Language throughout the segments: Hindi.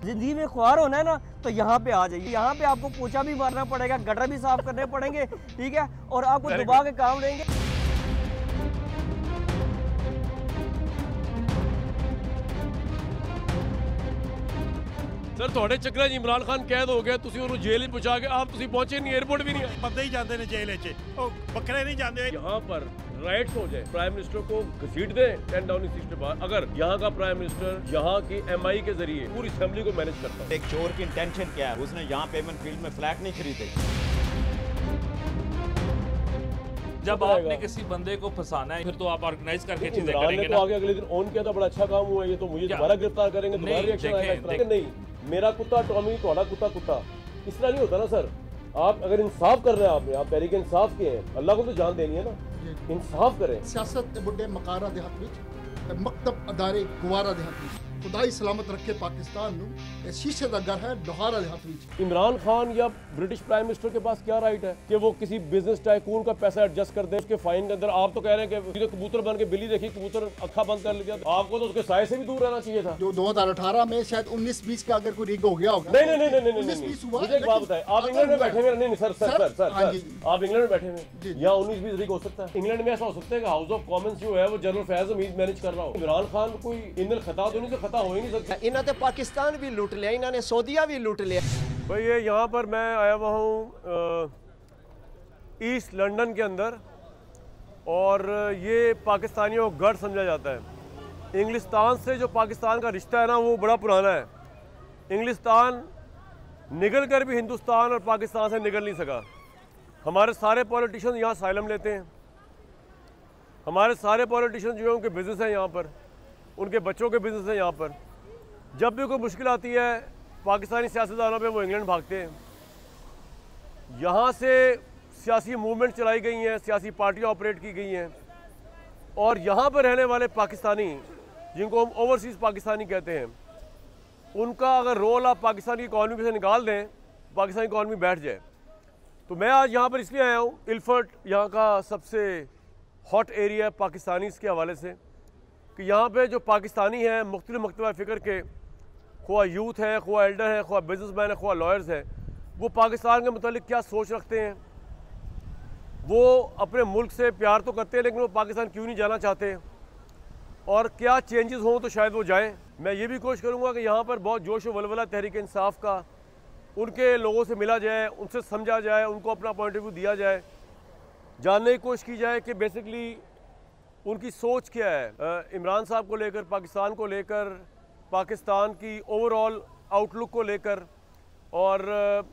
जिंदगी में ख्वार होना है ना तो यहाँ पे आ जाइए। यहाँ पे आपको पोछा भी मारना पड़ेगा, गटर भी साफ करने पड़ेंगे, ठीक है, और आपको दबा के काम रहेंगे। सर थोड़े चक्कर च इमरान खान कैद हो गया, तुसी उन्हें जेल पहुंचा के आप तुसी पहुंचे नहीं, एयरपोर्ट भी नहीं आए। बंदे ही जाते हैं जेल च, बकरे नहीं जाते। यहाँ पर राइट्स हो जाए, प्राइम मिनिस्टर को घसीट दे 10 डाउनिंग स्ट्रीट के बाद, अगर यहाँ का प्राइम मिनिस्टर यहाँ की MI के जरिए पूरी असेंबली को मैनेज करता है। एक चोर की इंटेंशन क्या है, उसने यहाँ पेमेंट फील्ड में फ्लैट नहीं खरीदे। जब आपने किसी बंदे को फंसाना है फिर तो आप ऑर्गेनाइज करके चीजें करेंगे तो आगे अगले दिन ऑन किया था, बड़ा अच्छा काम हुआ, ये तो मुझे दोबारा गिरफ्तार करेंगे, दोबारा रिएक्शन आएगा। नहीं, मेरा कुत्ता टॉमी, थोड़ा कुत्ता कुत्ता, इस तरह नहीं होता ना सर। आप अगर इंसाफ कर रहे हैं, आपने आप तहरीक इंसाफ के हैं, अल्लाह को तो जान देनी है ना, इंसाफ करें। सियासत के बुढ़े मकारा देहात विच मकतब अदारे गुवारा देहात विच खुदाई सलामत रखे पाकिस्तान नू शीशे का घर है लोहारा देहात विच। इमरान खान या ब्रिटिश प्राइम मिनिस्टर के पास क्या राइट है कि वो किसी बिजनेस टाइकून का पैसा एडजस्ट कर दे उसके फाइन के अंदर। आप तो कह रहे हैं कि कबूतर बन के बिल्ली देखी, कबूतर अखा बंद कर लिया, आपको तो उसके साय से भी दूर रहना चाहिए था। जो 2018 में शायद 19-20 का अगर कोई रिग हो गया होगा। नहीं, मुझे एक बात बताए, आप इंग्लैंड में बैठे हुए, नहीं सर आप इंग्लैंड में बैठे हुए, यहाँ 19-20 रिग हो सकता है। इंग्लैंड में ऐसा हो सकता है कि हाउस ऑफ कॉमन्स जो है वो जनरल फैज हमीद मैनेज कर रहा हो। इमरान खान कोई इनर खता तो नहीं, से खता हो ही नहीं सकता। इन्होंने पाकिस्तान भी लूट लिया, इन्होंने सऊदीया भी लूट लिया। भाई ये यहाँ पर मैं आया हुआ हूँ ईस्ट लंदन के अंदर, और ये पाकिस्तानियों को गढ़ समझा जाता है। इंग्लिस्तान से जो पाकिस्तान का रिश्ता है ना वो बड़ा पुराना है। इंग्लिस्तान निकल कर भी हिंदुस्तान और पाकिस्तान से निकल नहीं सका। हमारे सारे पॉलिटिशियन यहाँ साइलम लेते हैं, हमारे सारे पॉलिटिशियन जो है उनके बिजनेस हैं यहाँ पर, उनके बच्चों के बिजनेस हैं यहाँ पर। जब भी कोई मुश्किल आती है पाकिस्तानी सियासतदानों पे वो इंग्लैंड भागते हैं। यहाँ से सियासी मूवमेंट चलाई गई हैं, सियासी पार्टियाँ ऑपरेट की गई हैं, और यहाँ पर रहने वाले पाकिस्तानी जिनको हम ओवरसीज़ पाकिस्तानी कहते हैं, उनका अगर रोल आप पाकिस्तानी इकॉनमी से निकाल दें, पाकिस्तानी इकॉनमी बैठ जाए। तो मैं आज यहाँ पर इसलिए आया हूँ, इल्फर्ट यहाँ का सबसे हॉट एरिया है पाकिस्तानी के हवाले से, कि यहाँ पे जो पाकिस्तानी हैं मुख्तलिफ मकतबा फ़िक्र के, ख्वा यूथ है, ख्वा एल्डर है, ख्वा बिजनेसमैन है, ख्वा लॉयर्स हैं, वो पाकिस्तान के मुतालिक क्या सोच रखते हैं। वो अपने मुल्क से प्यार तो करते हैं लेकिन वो पाकिस्तान क्यों नहीं जाना चाहते, और क्या चेंजेस हों तो शायद वो जाएं। मैं ये भी कोशिश करूँगा कि यहाँ पर बहुत जोश व वलवला तहरीक इंसाफ का, उनके लोगों से मिला जाए, उनसे समझा जाए, उनको अपना पॉइंट ऑफ व्यू दिया जाए, जानने की कोशिश की जाए कि बेसिकली उनकी सोच क्या है इमरान साहब को लेकर, पाकिस्तान को लेकर, पाकिस्तान की ओवरऑल आउटलुक को लेकर, और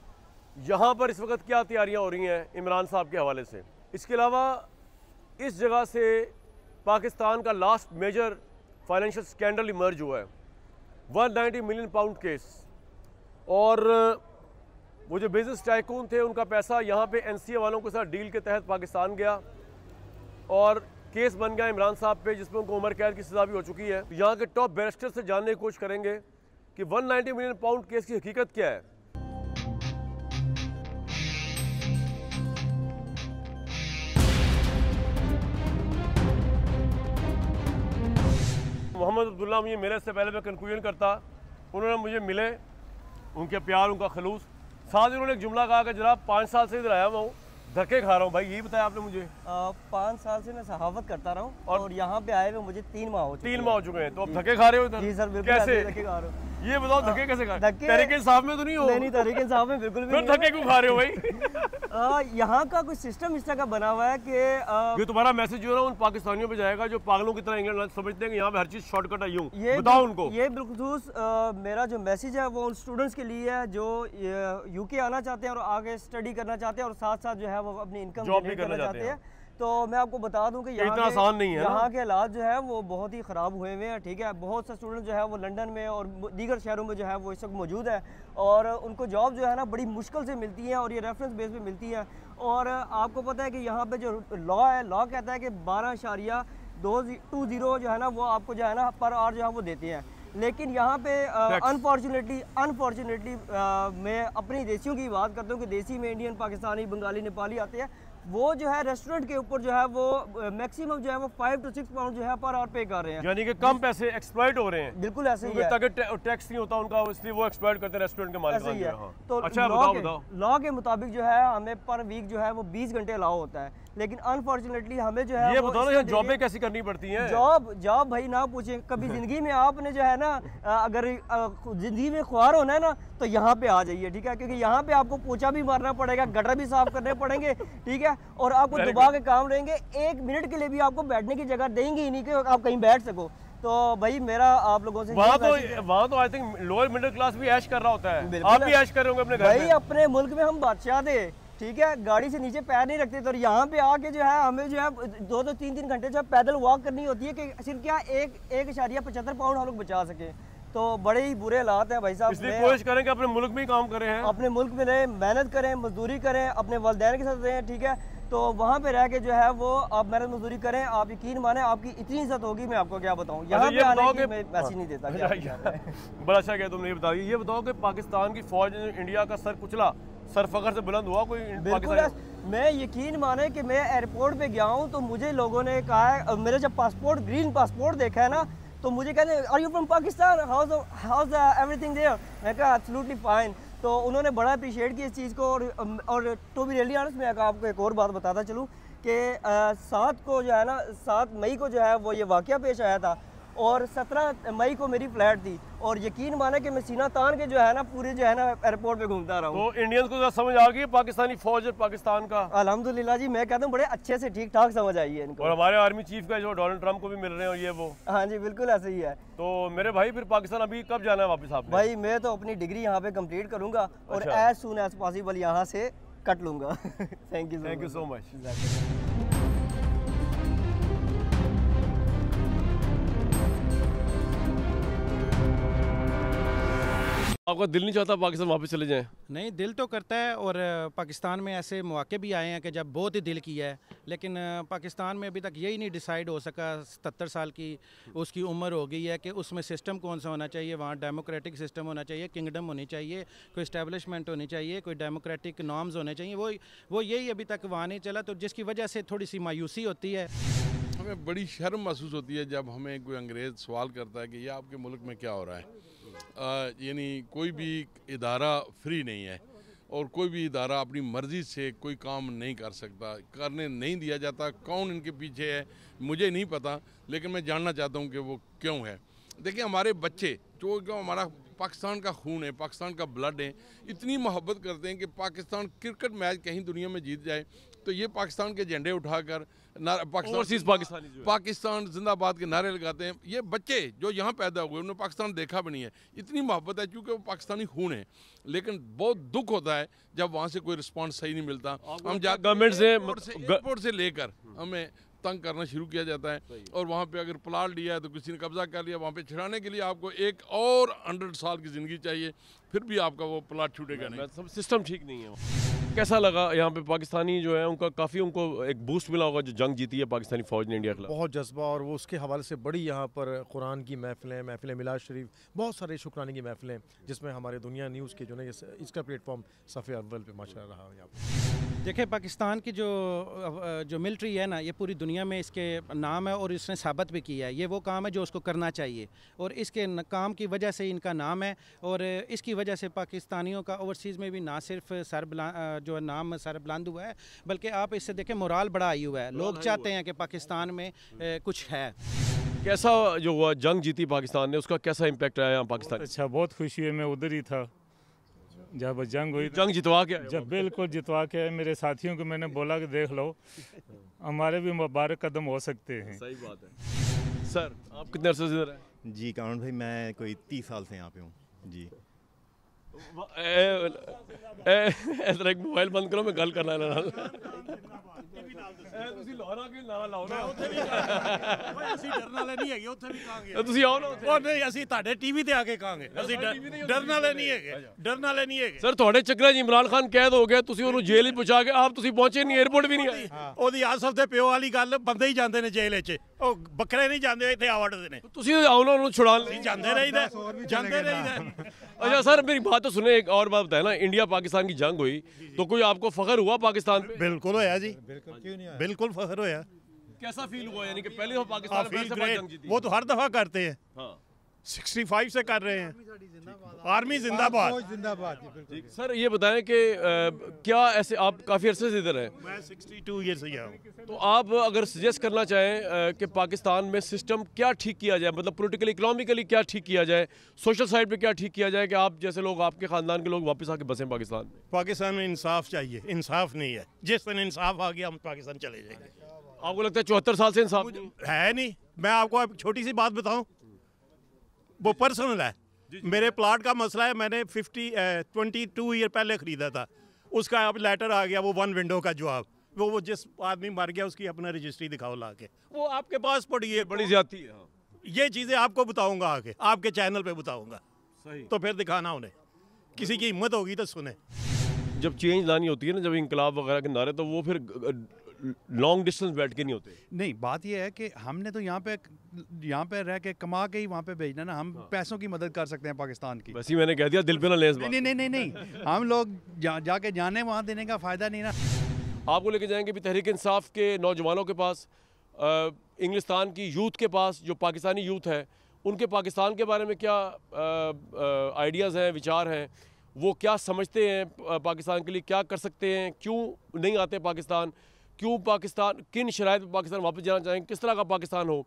यहाँ पर इस वक्त क्या तैयारियाँ हो रही हैं इमरान साहब के हवाले से। इसके अलावा इस जगह से पाकिस्तान का last major financial scandal emerge हुआ है, 190 मिलियन पाउंड केस, और वो जो बिजनेस टाइकून थे उनका पैसा यहाँ पे NCA वालों के साथ डील के तहत पाकिस्तान गया, और केस बन गया इमरान साहब पे, जिसमें उनको उम्र कैद की सज़ा भी हो चुकी है। यहाँ के टॉप बैरिस्टर से जानने की कोशिश करेंगे कि 190 मिलियन पाउंड केस की हकीकत क्या है। मोहम्मद अब्दुल्ला मुझे मिले से पहले मैं कंक्लूजन करता, उन्होंने मुझे मिले, उनके प्यार, उनका खलूस, साथ ही उन्होंने एक जुमला कहा कि जनाब 5 साल से इधर आया हुआ हूँ, धक्के खा रहा हूँ। भाई यही बताया आपने मुझे। 5 साल से मैं सहावत करता रहा हूँ, और यहाँ पे आए हुए मुझे 3 माह हो चुके हैं। तो अब धक्के खा रहे हो इधर? जी सर, बिल्कुल कैसे धक्के खा रहे हो। ये बताओ धक्के कैसे खा रहे हो? तहरीक इंसाफ में तो नहीं हो? नहीं, तहरीक इंसाफ में बिल्कुल भी फिर धक्के क्यों खा रहे हो भाई? यहाँ का कुछ सिस्टम इस तरह का बना हुआ है कि ये तुम्हारा मैसेज जो है उन पाकिस्तानियों पे जाएगा जो पागलों की तरह इंग्लैंड समझते हैं कि यहाँ पे हर चीज शॉर्टकट है। यूं बताओ उनको। ये बिल्खुसूस मेरा जो मैसेज है वो उन स्टूडेंट्स के लिए है जो UK आना चाहते हैं और आगे स्टडी करना चाहते हैं, और साथ साथ जो है वो अपनी इनकम जनरेट करना चाहते हैं। तो मैं आपको बता दूं कि यहाँ के हालात जो है वो बहुत ही ख़राब हुए हुए हैं, ठीक है। बहुत से स्टूडेंट जो है वो लंदन में और दीगर शहरों में जो है वो इस वक्त मौजूद है, और उनको जॉब जो है ना बड़ी मुश्किल से मिलती है, और ये रेफरेंस बेस पे मिलती है। और आपको पता है कि यहाँ पे जो लॉ है, लॉ कहता है कि 12.220 जो है ना वो आपको जो है ना पर आवर जो है वो देते हैं, लेकिन यहाँ पे अनफॉर्चुनेटली मैं अपनी देसियों की बात करता हूँ कि देसी में इंडियन, पाकिस्तानी, बंगाली, नेपाली आते हैं, वो जो है रेस्टोरेंट के ऊपर जो है वो मैक्सिमम जो है वो 5 to 6 पाउंड जो है पर आवर पे कर रहे हैं, यानी कि कम पैसे एक्सप्लॉइट हो रहे हैं। बिल्कुल ऐसे ही है, ताकि टैक्स नहीं होता उनका, इसलिए वो एक्सप्लॉइट करते हैं रेस्टोरेंट के मालिक। ऐसे ही है। तो अच्छा लॉ के मुताबिक जो है हमें पर वीक जो है वो 20 घंटे अलाउ होता है, लेकिन अनफॉर्चुनेटली हमें जो है ये बताओ ना जॉबें कैसी करनी पड़ती हैं? जॉब भाई ना पूछें, कभी जिंदगी में आपने जो है ना अगर जिंदगी में ख्वार होना है ना तो यहाँ पे आ जाइए, ठीक है, क्योंकि यहाँ पे आपको पोछा भी मारना पड़ेगा, गटर भी साफ करने पड़ेंगे, ठीक है, और आपको दबा के काम रहेंगे, 1 मिनट के लिए भी आपको बैठने की जगह देंगे ही नहीं कि आप कहीं बैठ सको। तो भाई मेरा आप लोगों से वहाँ तो I think lower middle class भी ऐश कर रहा होता है, आप भी ऐश कर रहे होंगे अपने घर में। भाई अपने मुल्क में हम बादशाह थे, ठीक है, गाड़ी से नीचे पैर नहीं रखते, तो यहाँ पे आके जो है हमें जो है 2-3 घंटे जो है पैदल वॉक करनी होती है कि सिर्फ क्या 1.75 पाउंड हम लोग बचा सके। तो बड़े ही बुरे हालात हैं भाई साहब। इसलिए कोशिश करें कि अपने मुल्क में ही काम करें, हैं अपने मुल्क में रहें, मेहनत करें, मजदूरी करें, अपने वालिदैन के साथ रहें, ठीक है, तो वहाँ पे रह के जो है वो आप मेहनत मजदूरी करें, आप यकीन माने आपकी इतनी इज्जत होगी, मैं आपको क्या बताऊँ। यहाँ पे आने की मैं मैसेज नहीं देता। बड़ा अच्छा किया तुमने, ये बताओ, ये बताओ कि पाकिस्तान की फौज ने इंडिया का सर कुचला, सर फखर से बुलंद हुआ कोई? बिल्कुल, मैं यकीन माने कि मैं एयरपोर्ट पे गया हूँ तो मुझे लोगों ने कहा है, मेरे जब पासपोर्ट ग्रीन पासपोर्ट देखा है ना तो मुझे कहते हैं are you from Pakistan, how's everything there, मैं कहा एब्सोल्युटली फाइन। तो उन्होंने बड़ा अप्रिशिएट किया इस चीज़ को। और टू बी रियली ऑनेस्ट, मैं आपको एक और बात बताता चलूँ कि 7 को जो है ना 7 मई को जो है वो ये वाक़या पेश आया था और 17 मई को मेरी फ्लाइट थी, और यकीन माने कि मैं सीना तान के जो है ना पूरे जो है ना एयरपोर्ट पे घूमता रहा हूँ। तो इंडियंस को समझ आ गई पाकिस्तानी फौज और पाकिस्तान का? अल्हम्दुलिल्लाह जी, मैं कहता हूँ बड़े अच्छे से ठीक ठाक समझ आई है इनको। और हमारे आर्मी चीफ का जो डोनाल्ड ट्रंप को भी मिल रहे हैं और ये वो। हाँ जी बिल्कुल ऐसे ही है। तो मेरे भाई फिर पाकिस्तान अभी कब जाना है वापस आपने? भाई मैं तो अपनी डिग्री यहाँ पे कंप्लीट करूँगा और एज सून एज पॉसिबल यहाँ से कट लूँगा। Thank you so much. आपका दिल नहीं चाहता पाकिस्तान वापस चले जाएं? नहीं, दिल तो करता है, और पाकिस्तान में ऐसे मौके भी आए हैं कि जब बहुत ही दिल किया है, लेकिन पाकिस्तान में अभी तक यही नहीं डिसाइड हो सका। 77 साल की उसकी उम्र हो गई है कि उसमें सिस्टम कौन सा होना चाहिए। वहाँ डेमोक्रेटिक सिस्टम होना चाहिए, किंगडम होनी चाहिए, कोई इस्टेब्लिशमेंट होनी चाहिए, कोई डेमोक्रेटिक नॉर्म्स होने चाहिए, वो यही अभी तक वहाँ नहीं चला, तो जिसकी वजह से थोड़ी सी मायूसी होती है। हमें बड़ी शर्म महसूस होती है जब हमें कोई अंग्रेज़ सवाल करता है कि ये आपके मुल्क में क्या हो रहा है। यानी कोई भी इदारा फ्री नहीं है और कोई भी इदारा अपनी मर्ज़ी से कोई काम नहीं कर सकता, करने नहीं दिया जाता। कौन इनके पीछे है मुझे नहीं पता, लेकिन मैं जानना चाहता हूँ कि वो क्यों है। देखिए, हमारे बच्चे जो हमारा पाकिस्तान का खून है, पाकिस्तान का ब्लड है, इतनी मोहब्बत करते हैं कि पाकिस्तान क्रिकेट मैच कहीं दुनिया में जीत जाए तो ये पाकिस्तान के झंडे उठाकर पाकिस्तान जिंदाबाद के नारे लगाते हैं। ये बच्चे जो यहाँ पैदा हुए उन्होंने पाकिस्तान देखा भी नहीं है, इतनी मोहब्बत है क्योंकि वो पाकिस्तानी खून है। लेकिन बहुत दुख होता है जब वहाँ से कोई रिस्पांस सही नहीं मिलता। हम गवर्नमेंट से एयरपोर्ट से लेकर हमें तंग करना शुरू किया जाता है, और वहाँ पे अगर प्लाट लिया है तो किसी ने कब्जा कर लिया, वहाँ पे छुड़ाने के लिए आपको एक और 100 साल की ज़िंदगी चाहिए, फिर भी आपका वो प्लाट छूटेगा नहीं। सब सिस्टम ठीक नहीं है। कैसा लगा यहाँ पे पाकिस्तानी जो है उनका काफ़ी उनको एक बूस्ट मिला होगा जो जंग जीती है पाकिस्तानी फौज ने इंडिया के खिलाफ? बहुत जज्बा, और वो उसके हवाले से बड़ी यहाँ पर कुरान की महफिलें मिलाद शरीफ, बहुत सारे शुक्राने की महफिलें, जिसमें हमारे दुनिया न्यूज़ के जो है इसका प्लेटफॉर्म सफ़े अव्वल पे माशाअल्लाह रहा है यहाँ पर। देखिए, पाकिस्तान की जो मिलिट्री है ना, ये पूरी दुनिया में इसके नाम है और इसने साबित भी किया है। ये वो काम है जो उसको करना चाहिए और इसके काम की वजह से इनका नाम है, और इसकी वजह से पाकिस्तानियों का ओवरसीज़ में भी ना सिर्फ जो नाम सर बुलंद हुआ है, बल्कि आप इससे देखें मोराल बड़ा आई हुआ है। लोग चाहते हैं कि पाकिस्तान में कुछ है। कैसा जो हुआ जंग जीती पाकिस्तान ने, उसका कैसा इम्पैक्ट आया यहाँ पाकिस्तान? अच्छा, बहुत खुशी है, मैं उधर ही था जब जंग हुई। जंग जितवा के? जब बिल्कुल जितवा के। मेरे साथियों को मैंने बोला कि देख लो हमारे भी मुबारक कदम हो सकते हैं। सही बात है। सर आप कितने अरसे से इधर हैं? जी कानून भाई, मैं कोई 30 साल से यहाँ पे हूँ जी। एक मोबाइल बंद करो, मैं गल करना है। ਤੁਸੀਂ ਲਾਉਣਾ ਕਿ ਨਾ ਲਾਉਣਾ ਉੱਥੇ ਵੀ ਓਏ ਅਸੀਂ ਡਰਨ ਵਾਲੇ ਨਹੀਂ ਹੈਗੇ, ਉੱਥੇ ਵੀ ਕਹਾਂਗੇ ਤੁਸੀਂ ਆਓ ਨਾ। ਉਹ ਨਹੀਂ, ਅਸੀਂ ਤੁਹਾਡੇ ਟੀਵੀ ਤੇ ਆ ਕੇ ਕਹਾਂਗੇ, ਅਸੀਂ ਡਰਨ ਵਾਲੇ ਨਹੀਂ ਹੈਗੇ, ਡਰਨ ਵਾਲੇ ਨਹੀਂ ਹੈਗੇ। ਸਰ ਤੁਹਾਡੇ ਚੱਕਰਾਂ 'ਚ ਇਮਰਾਨ ਖਾਨ ਕੈਦ ਹੋ ਗਿਆ, ਤੁਸੀਂ ਉਹਨੂੰ ਜੇਲ੍ਹ 'ਚ ਪਹੁੰਚਾ ਕੇ ਆਪ ਤੁਸੀਂ ਪਹੁੰਚੇ ਨਹੀਂ, 에어ਪੋਰਟ ਵੀ ਨਹੀਂ ਆਏ। ਉਹਦੀ ਆਸਫ ਦੇ ਪਿਓ ਵਾਲੀ ਗੱਲ, ਬੰਦੇ ਹੀ ਜਾਂਦੇ ਨੇ ਜੇਲ੍ਹ 'ਚ, ਉਹ ਬੱਕਰੇ ਨਹੀਂ ਜਾਂਦੇ, ਇੱਥੇ ਆਵੜਦੇ ਨੇ। ਤੁਸੀਂ ਆਓ ਨਾ ਉਹਨੂੰ ਛੁਡਾਉਣ ਲਈ। ਜਾਂਦੇ ਰਹੀਦਾ। अच्छा सर, मेरी बात तो सुने, एक और बात बताए ना, इंडिया पाकिस्तान की जंग हुई तो कोई आपको फख्र हुआ पाकिस्तान पे? बिल्कुल होया जी, बिल्कुल फख्र होया। कैसा फील हुआ, यानी कि पहले तो पाकिस्तान में जंग जीती? वो तो हर दफा करते हैं, हाँ 65 से कर रहे हैं। आर्मी जिंदाबाद। सर ये बताएं कि क्या ऐसे आप काफ़ी अरसे से इधर हैं? मैं 62 ईयर से हूँ। तो आप अगर सजेस्ट करना चाहें कि पाकिस्तान में सिस्टम क्या ठीक किया जाए, मतलब पॉलिटिकली इकोनॉमिकली क्या ठीक किया जाए, सोशल साइड पे क्या ठीक किया जाए कि आप जैसे लोग, आपके ख़ानदान के लोग वापस आके बसें पाकिस्तान में? पाकिस्तान में इंसाफ चाहिए, इंसाफ नहीं है। जिस दिन इंसाफ आ गया हम पाकिस्तान चले जाएंगे। आपको लगता है 74 साल से इंसाफ है नहीं? मैं आपको अब छोटी सी बात बताऊं, वो पर्सनल है। मेरे प्लाट का मसला है, मैंने 22 ईयर पहले ख़रीदा था, उसका अब लेटर आ गया, वो 1 विंडो का जवाब, वो जिस आदमी मर गया उसकी अपना रजिस्ट्री दिखाओ ला के, वो आपके पास पड़ी है। बड़ी ज्यादती है। ये चीज़ें आपको बताऊंगा आगे, आपके चैनल पे बताऊंगा, तो फिर दिखाना उन्हें, किसी की हिम्मत होगी तो सुने। जब चेंज लानी होती है ना, जब इंकलाब वगैरह के नारे, तो वो फिर लॉन्ग डिस्टेंस बैठ के नहीं होते। नहीं, बात ये है कि हमने तो यहाँ पे रह के कमा के ही वहाँ पे भेजना ना, हम पैसों की मदद कर सकते हैं पाकिस्तान की। वैसे ही मैंने कह दिया, दिल पे ना ले इस बात। नहीं, हम लोग जाके जाने वहाँ देने का फ़ायदा नहीं ना। आपको लेके जाएंगे भी तहरीक इंसाफ के नौजवानों के पास, इंग्लिस्तान की यूथ के पास, जो पाकिस्तानी यूथ है, उनके पाकिस्तान के बारे में क्या आइडियाज़ हैं, विचार हैं, वो क्या समझते हैं पाकिस्तान के लिए, क्या कर सकते हैं, क्यों नहीं आते पाकिस्तान, क्यों पाकिस्तान, किन शराइत में पाकिस्तान वापस जाना चाहेंगे, किस तरह का पाकिस्तान हो,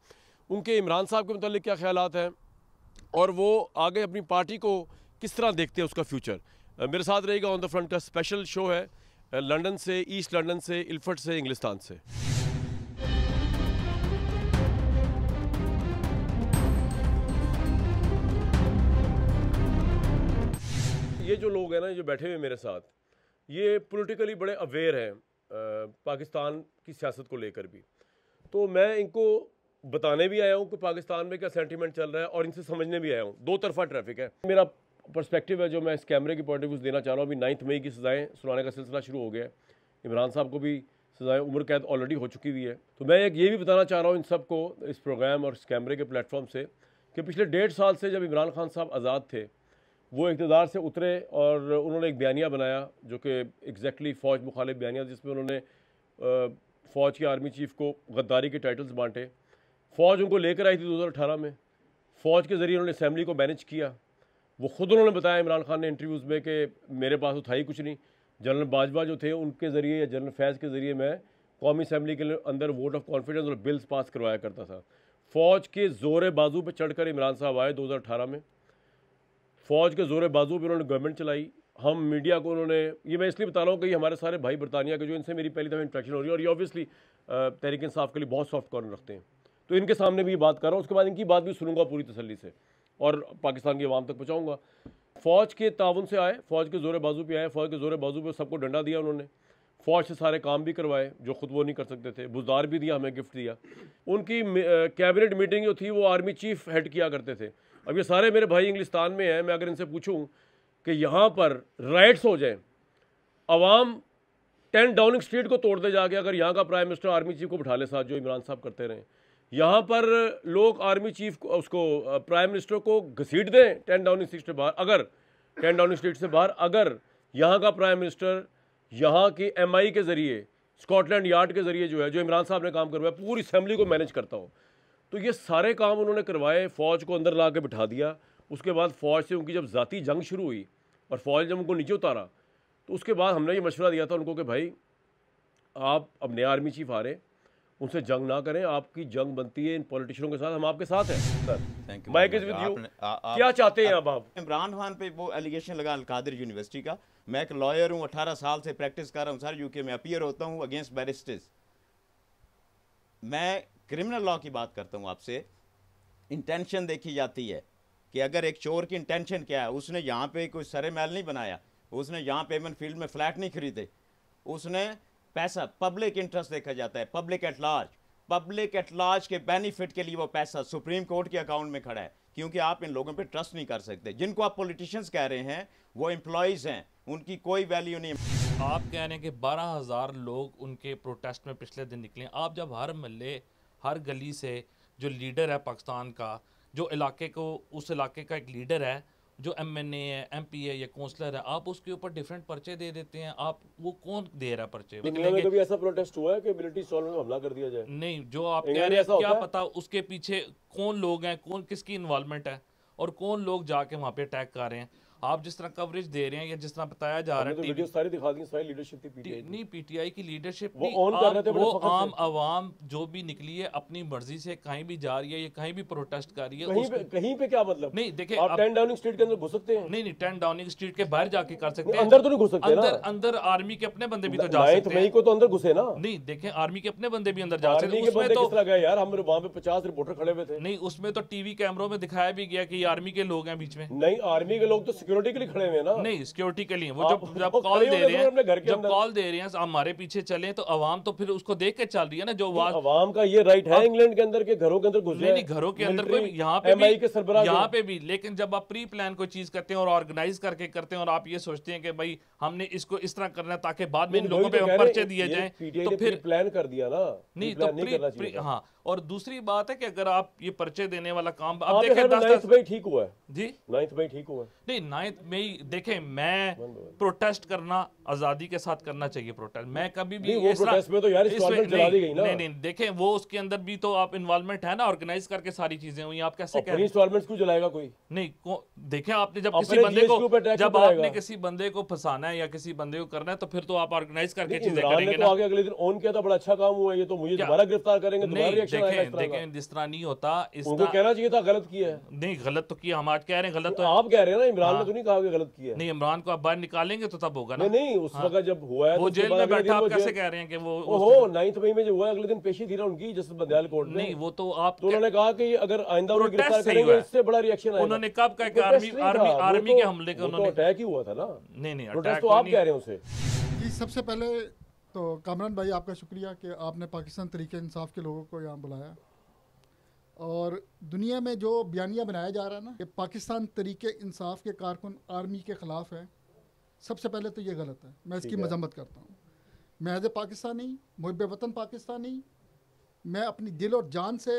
उनके इमरान साहब के मतलब क्या ख्यालात हैं, और वो आगे अपनी पार्टी को किस तरह देखते हैं, उसका फ्यूचर। मेरे साथ रहेगा ऑन द फ्रंट का स्पेशल शो है, लंदन से, ईस्ट लंदन से, इल्फर्ट से, इंग्लिस्तान से। ये जो लोग हैं ना, जो बैठे हुए मेरे साथ, ये पॉलिटिकली बड़े अवेयर हैं पाकिस्तान की सियासत को लेकर भी। तो मैं इनको बताने भी आया हूँ कि पाकिस्तान में क्या सेंटीमेंट चल रहा है, और इनसे समझने भी आया हूँ। दो तरफा ट्रैफिक है। मेरा पर्सपेक्टिव है जो मैं इस कैमरे की पॉइंट ऑफ व्यू देना चाह रहा हूँ। अभी 9 मई की सज़ाएँ सुनाने का सिलसिला शुरू हो गया है। इमरान साहब को भी सज़ाएँ उम्र कैद ऑलरेडी हो चुकी हुई है। तो मैं ये भी बताना चाह रहा हूँ इन सब को, इस प्रोग्राम और इस कैमरे के प्लेटफॉर्म से, कि पिछले 1.5 साल से जब इमरान खान साहब आज़ाद थे, वो इक़्तिदार से उतरे और उन्होंने एक बयानिया बनाया जो कि एग्जैक्टली फ़ौज मुखालिफ बयानिया, जिसमें उन्होंने फ़ौज के आर्मी चीफ़ को गद्दारी के टाइटल्स बांटे। फ़ौज उनको लेकर आई थी 2018 में, फ़ौज के ज़रिए उन्होंने असम्बली को मैनेज किया। वो ख़ुद उन्होंने बताया, इमरान खान ने इंटरव्यूज़ में, कि मेरे पास तो था ही कुछ नहीं। जनरल बाजवा जो थे, उनके ज़रिए या जनरल फैज़ के ज़रिए मैं कौमी असम्बली के अंदर वोट ऑफ कॉन्फिडेंस और बिल्स पास करवाया करता था। फ़ौज के ज़ोर बाजू पर चढ़ कर इमरान साहब आए 2018 में। फ़ौज के ज़ोर बाजू पर उन्होंने गवर्नमेंट चलाई। हम मीडिया को उन्होंने, ये मैं इसलिए बता रहा हूँ कि हमारे सारे भाई बरतानिया के, जो इनसे मेरी पहली दफ़ा इंट्रैक्शन हो रही है, और ये ऑब्वियसली तहरीक इंसाफ के लिए बहुत सॉफ्ट कॉर्नर रखते हैं, तो इनके सामने भी ये बात कर रहा हूँ। उसके बाद इनकी बात भी सुनूंगा पूरी तसल्ली से और पाकिस्तान की आवाम तक पहुँचाऊँगा। फ़ौज के ताउन से आए, फ़ौज के ज़ोर बाजू पे आए, फ़ौज के ज़ोर बाजू पे सबको डंडा दिया उन्होंने। फ़ौज से सारे काम भी करवाए जो ख़ुद वो नहीं कर सकते थे। बुज़दार भी दिया, हमें गिफ्ट दिया। उनकी कैबिनेट मीटिंग जो थी वो आर्मी चीफ हेड किया करते थे। अब ये सारे मेरे भाई इंग्लिस्तान में हैं। मैं अगर इनसे पूछूं कि यहाँ पर राइट्स हो जाए, अवाम 10 डाउनिंग स्ट्रीट को तोड़ दे जाके, अगर यहाँ का प्राइम मिनिस्टर आर्मी चीफ को बिठा ले साथ, जो इमरान साहब करते रहे, यहाँ पर लोग आर्मी चीफ को, उसको प्राइम मिनिस्टर को घसीट दें 10 डाउनिंग स्ट्रीट से बाहर, अगर 10 डाउनिंग स्ट्रीट से बाहर, अगर यहाँ का प्राइम मिनिस्टर यहाँ की MI के ज़रिए, स्कॉटलैंड यार्ड के ज़रिए जो है, जो इमरान साहब ने काम करवाया, पूरी असम्बली को मैनेज करता हो, तो ये सारे काम उन्होंने करवाए। फ़ौज को अंदर ला के बिठा दिया। उसके बाद फ़ौज से उनकी जब ज़ाती जंग शुरू हुई और फ़ौज जब उनको नीचे उतारा, तो उसके बाद हमने ये मशवरा दिया था उनको कि भाई आप अब नए आर्मी चीफ आ रहे, उनसे जंग ना करें, आपकी जंग बनती है इन पॉलिटिशियनों के साथ, हम आपके साथ हैं। Sir thank you. Mic is with you. क्या चाहते हैं अब आप? इमरान खान पे वो एलिगेशन लगा अलकादिर यूनिवर्सिटी का। मैं एक लॉयर हूँ, 18 साल से प्रैक्टिस कर रहा हूँ सर, UK में अपीयर होता हूँ अगेंस्ट बैरिस्टर्स। मैं क्रिमिनल लॉ की बात करता हूँ आपसे। इंटेंशन देखी जाती है कि अगर एक चोर की इंटेंशन क्या है, उसने यहाँ पे कोई सरे महल नहीं बनाया, उसने यहाँ पेमेंट फील्ड में फ्लैट नहीं खरीदे, उसने पैसा, पब्लिक इंटरेस्ट देखा जाता है, पब्लिक एट लार्ज के बेनिफिट के लिए वो पैसा सुप्रीम कोर्ट के अकाउंट में खड़ा है, क्योंकि आप इन लोगों पे ट्रस्ट नहीं कर सकते। जिनको आप पॉलिटिशियंस कह रहे हैं वो एम्प्लॉयज़ हैं, उनकी कोई वैल्यू नहीं। आप कह रहे हैं कि 12,000 लोग उनके प्रोटेस्ट में पिछले दिन निकले। आप जब हर महल्ले, हर गली से जो लीडर है पाकिस्तान का, जो इलाके को, उस इलाके का एक लीडर है, जो MNA है, MP है या काउंसलर है, आप उसके ऊपर डिफरेंट पर्चे दे देते हैं। आप वो कौन दे रहा है पर्चे? में कभी ऐसा प्रोटेस्ट हुआ है कि मिलिट्री स्टॉल में हमला कर दिया जाए? नहीं, जो आप कह रहे हैं क्या पता उसके पीछे कौन लोग हैं, कौन किसकी इन्वॉल्वमेंट है और कौन लोग जाके वहाँ पे अटैक कर रहे हैं। आप जिस तरह कवरेज दे रहे हैं या जिस तरह बताया जा रहा है, वीडियो सारी दिखा दी, सारी लीडरशिप थी पीटीआई नहीं, पीटीआई की लीडरशिप वो ऑन कर रहे थे, वो आम आवाम जो भी निकली है अपनी मर्जी से कहीं भी जा रही है या कहीं भी प्रोटेस्ट कर रही है, कहीं पे क्या मतलब? नहीं देखिए, आप 10 डाउनिंग स्ट्रीट के अंदर घुस सकते हैं? नहीं, 10 डाउनिंग स्ट्रीट के बाहर जाके कर सकते हैं, अंदर तो नहीं घुस सकते ना। अंदर आर्मी के अपने बंदे भी तो जा सकते हैं। मई को तो अंदर घुसे ना। नहीं देखें, आर्मी के अपने बंदे भी अंदर जा सकते हैं। उसमें तो किस तरह गए यार, हम वहां पे 50 रिपोर्टर खड़े हुए थे। नहीं, उसमें तो टीवी कैमरों में दिखाया भी गया कि आर्मी के लोग हैं बीच में। नहीं, आर्मी के लोग तो सिक्योरिटी के लिए खड़े हुए हैं ना। नहीं, सिक्योरिटी के लिए वो जब कॉल दे रहे हैं, जब कॉल दे रहे हैं हमारे पीछे चलें, तो आवाम तो फिर उसको देख के चल रही है ना। जो आवाम का ये राइट है इंग्लैंड के अंदर के घरों के अंदर घुस जाए। नहीं, घरों के अंदर कोई यहाँ पे भी, लेकिन जब आप प्री प्लान कोई चीज करते हैं और ऑर्गेनाइज करके करते हैं और आप ये सोचते हैं कि भाई हमने इसको इस तरह करना है ताकि बाद में इन लोगों पे पर्चे दिए जाएं, तो फिर प्लान कर दिया ना। नहीं तो हाँ। और दूसरी बात है कि अगर आप ये पर्चे देने वाला काम अब देखें, 9 मई ठीक हुआ है जी, 9 मई ठीक हुआ है। नहीं, 9 मई देखें, मैं प्रोटेस्ट करना आजादी के साथ करना चाहिए प्रोटेस्ट। मैं कभी भी वो प्रोटेस्ट में तो यार इंस्टॉलमेंट जला दी गई ना। नहीं, देखें वो उसके अंदर भी तो आप इन्वॉल्वमेंट है ना, ऑर्गेनाइज करके सारी चीजें हुई। आप कैसे कह रहे हैं इंस्टॉलमेंट्स क्यों जलाएगा कोई? नहीं, देखें आपने जब किसी बंदे को आपने किसी बंदे को फंसाना है या किसी बंदे को करना है तो फिर तो आप ऑर्गेनाइज करके चीजें करेंगे ना। आगे अगले दिन ऑन किया था, बड़ा अच्छा काम हुआ, ये तो मुझे दोबारा गिरफ्तार करेंगे, दोबारा रिएक्शन आएगा इस तरह का। देखें, जिस तरह नहीं होता, उनको कहना चाहिए था गलत किया है। नहीं, गलत तो किया, हम आज कह रहे हैं गलत तो आप कह रहे हैं ना, इमरान ने तो नहीं कहा कि गलत किया है। नहीं, इमरान को आप बाहर निकालेंगे तो तब होगा ना। नहीं, उस वक्त जब हुआ है वो जेल में बैठा, आप कैसे कह रहे हैं कि वो 9 मई में जो हुआ अगले दिन पेशी थी ना उनकी जस्टिस बंदयाल कोर्ट में। नहीं, वो तो आप उन्होंने कहा कि अगर आइंदा उन्हें गिरफ्तार करेंगे इससे बड़ा रिएक्शन आएगा। उन्होंने कब कहा कि आर्मी के हमले का उन्होंने अटैक ही हुआ था ना। नहीं, प्रोटेस्ट तो आप कह रहे हैं उसे। जी, सबसे पहले तो कामरान भाई आपका शुक्रिया कि आपने पाकिस्तान तरीके इंसाफ के लोगों को यहाँ बुलाया। और दुनिया में जो बयानिया बनाया जा रहा है ना कि पाकिस्तान तरीके इंसाफ के कारकुन आर्मी के ख़िलाफ़ है, सबसे पहले तो ये गलत है। मैं इसकी मजम्मत करता हूँ। मैं एज ए पाकिस्तानी, मुहब्बे वतन पाकिस्तानी, मैं अपनी दिल और जान से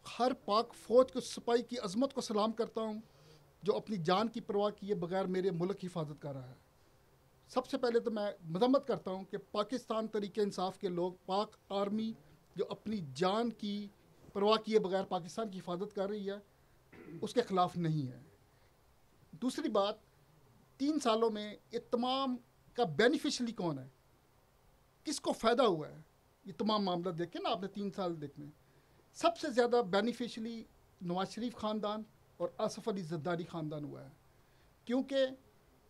हर पाक फ़ौज को सिपाही की अज़मत को सलाम करता हूँ जो अपनी जान की परवाह किए बगैर मेरे मुल्क की हिफाजत कर रहा है। सबसे पहले तो मैं मजम्मत करता हूँ कि पाकिस्तान तरीके इंसाफ के लोग, पाक आर्मी जो अपनी जान की परवाह किए बगैर पाकिस्तान की हिफाजत कर रही है, उसके ख़िलाफ़ नहीं है। दूसरी बात, 3 सालों में ये तमाम का बेनिफिशरी कौन है, किसको फ़ायदा हुआ है, ये तमाम मामला देखें ना आपने 3 साल देखने। सबसे ज़्यादा बेनिफिशरी नवाज शरीफ ख़ानदान और आसफ़ अली ज़रदारी ख़ानदान हुआ है, क्योंकि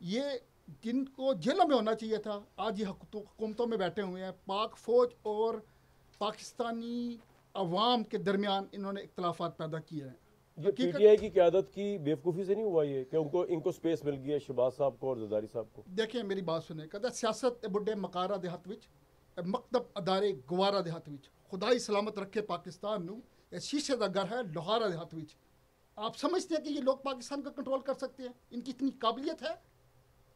ये जिनको जेलों में होना चाहिए था आज ये हुकूमतों में बैठे हुए हैं। पाक फ़ौज और पाकिस्तानी अवाम के दरमियान इन्होंने इख्तलाफात पैदा किए हैं। ये पीटीआई की क़यादत की बेवकूफ़ी से नहीं हुआ ये कि इनको स्पेस मिल गई है शहबाज साहब को और ज़रदारी साहब को? देखिए मेरी बात सुने, कहता सियासत बुढ़े मकारा देहात विच, मकतब अदारे गवारा देहात विच, खुदाई सलामत रखे पाकिस्तान नू, ये शीशे का घर है लोहारा देहात विच। आप समझते हैं कि ये लोग पाकिस्तान का कंट्रोल कर सकते हैं? इनकी इतनी काबिलियत है?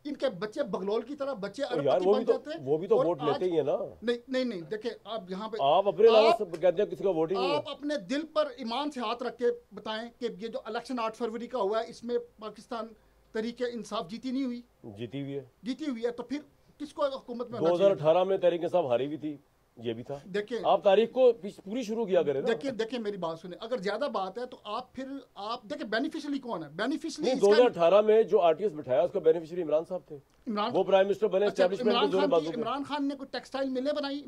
इनके बच्चे बगलोल की तरह बच्चे अरबपति बन जाते हैं। वो भी तो वोट लेते ही है ना। नहीं देखिए, आप यहाँ पे आप अपने कहते हैं किसी का वोट ही नहीं है। आप अपने दिल पर ईमान से हाथ रख के बताएं कि ये जो इलेक्शन 8 फरवरी का हुआ है इसमें पाकिस्तान तरीके इंसाफ जीती नहीं हुई? जीती हुई है। तो फिर किसको हुकूमत में 2018 में तहरीक इंसाफ हारी भी थी, ये भी था। देखिए, आप तारीख को पूरी शुरू किया करें ना। देखिए मेरी बात सुने, अगर ज्यादा बात है तो आप देखिए बेनिफिशियरी कौन है? बेनिफिशियरी 2018 में जो आरटीएस बिठाया उसका बेनिफिशियरी इमरान साहब थे। वो प्राइम मिनिस्टर बने एस्टैब्लिशमेंट के जोर बाजू पे। इमरान खान ने कोई टेक्सटाइल मिलें बनाई?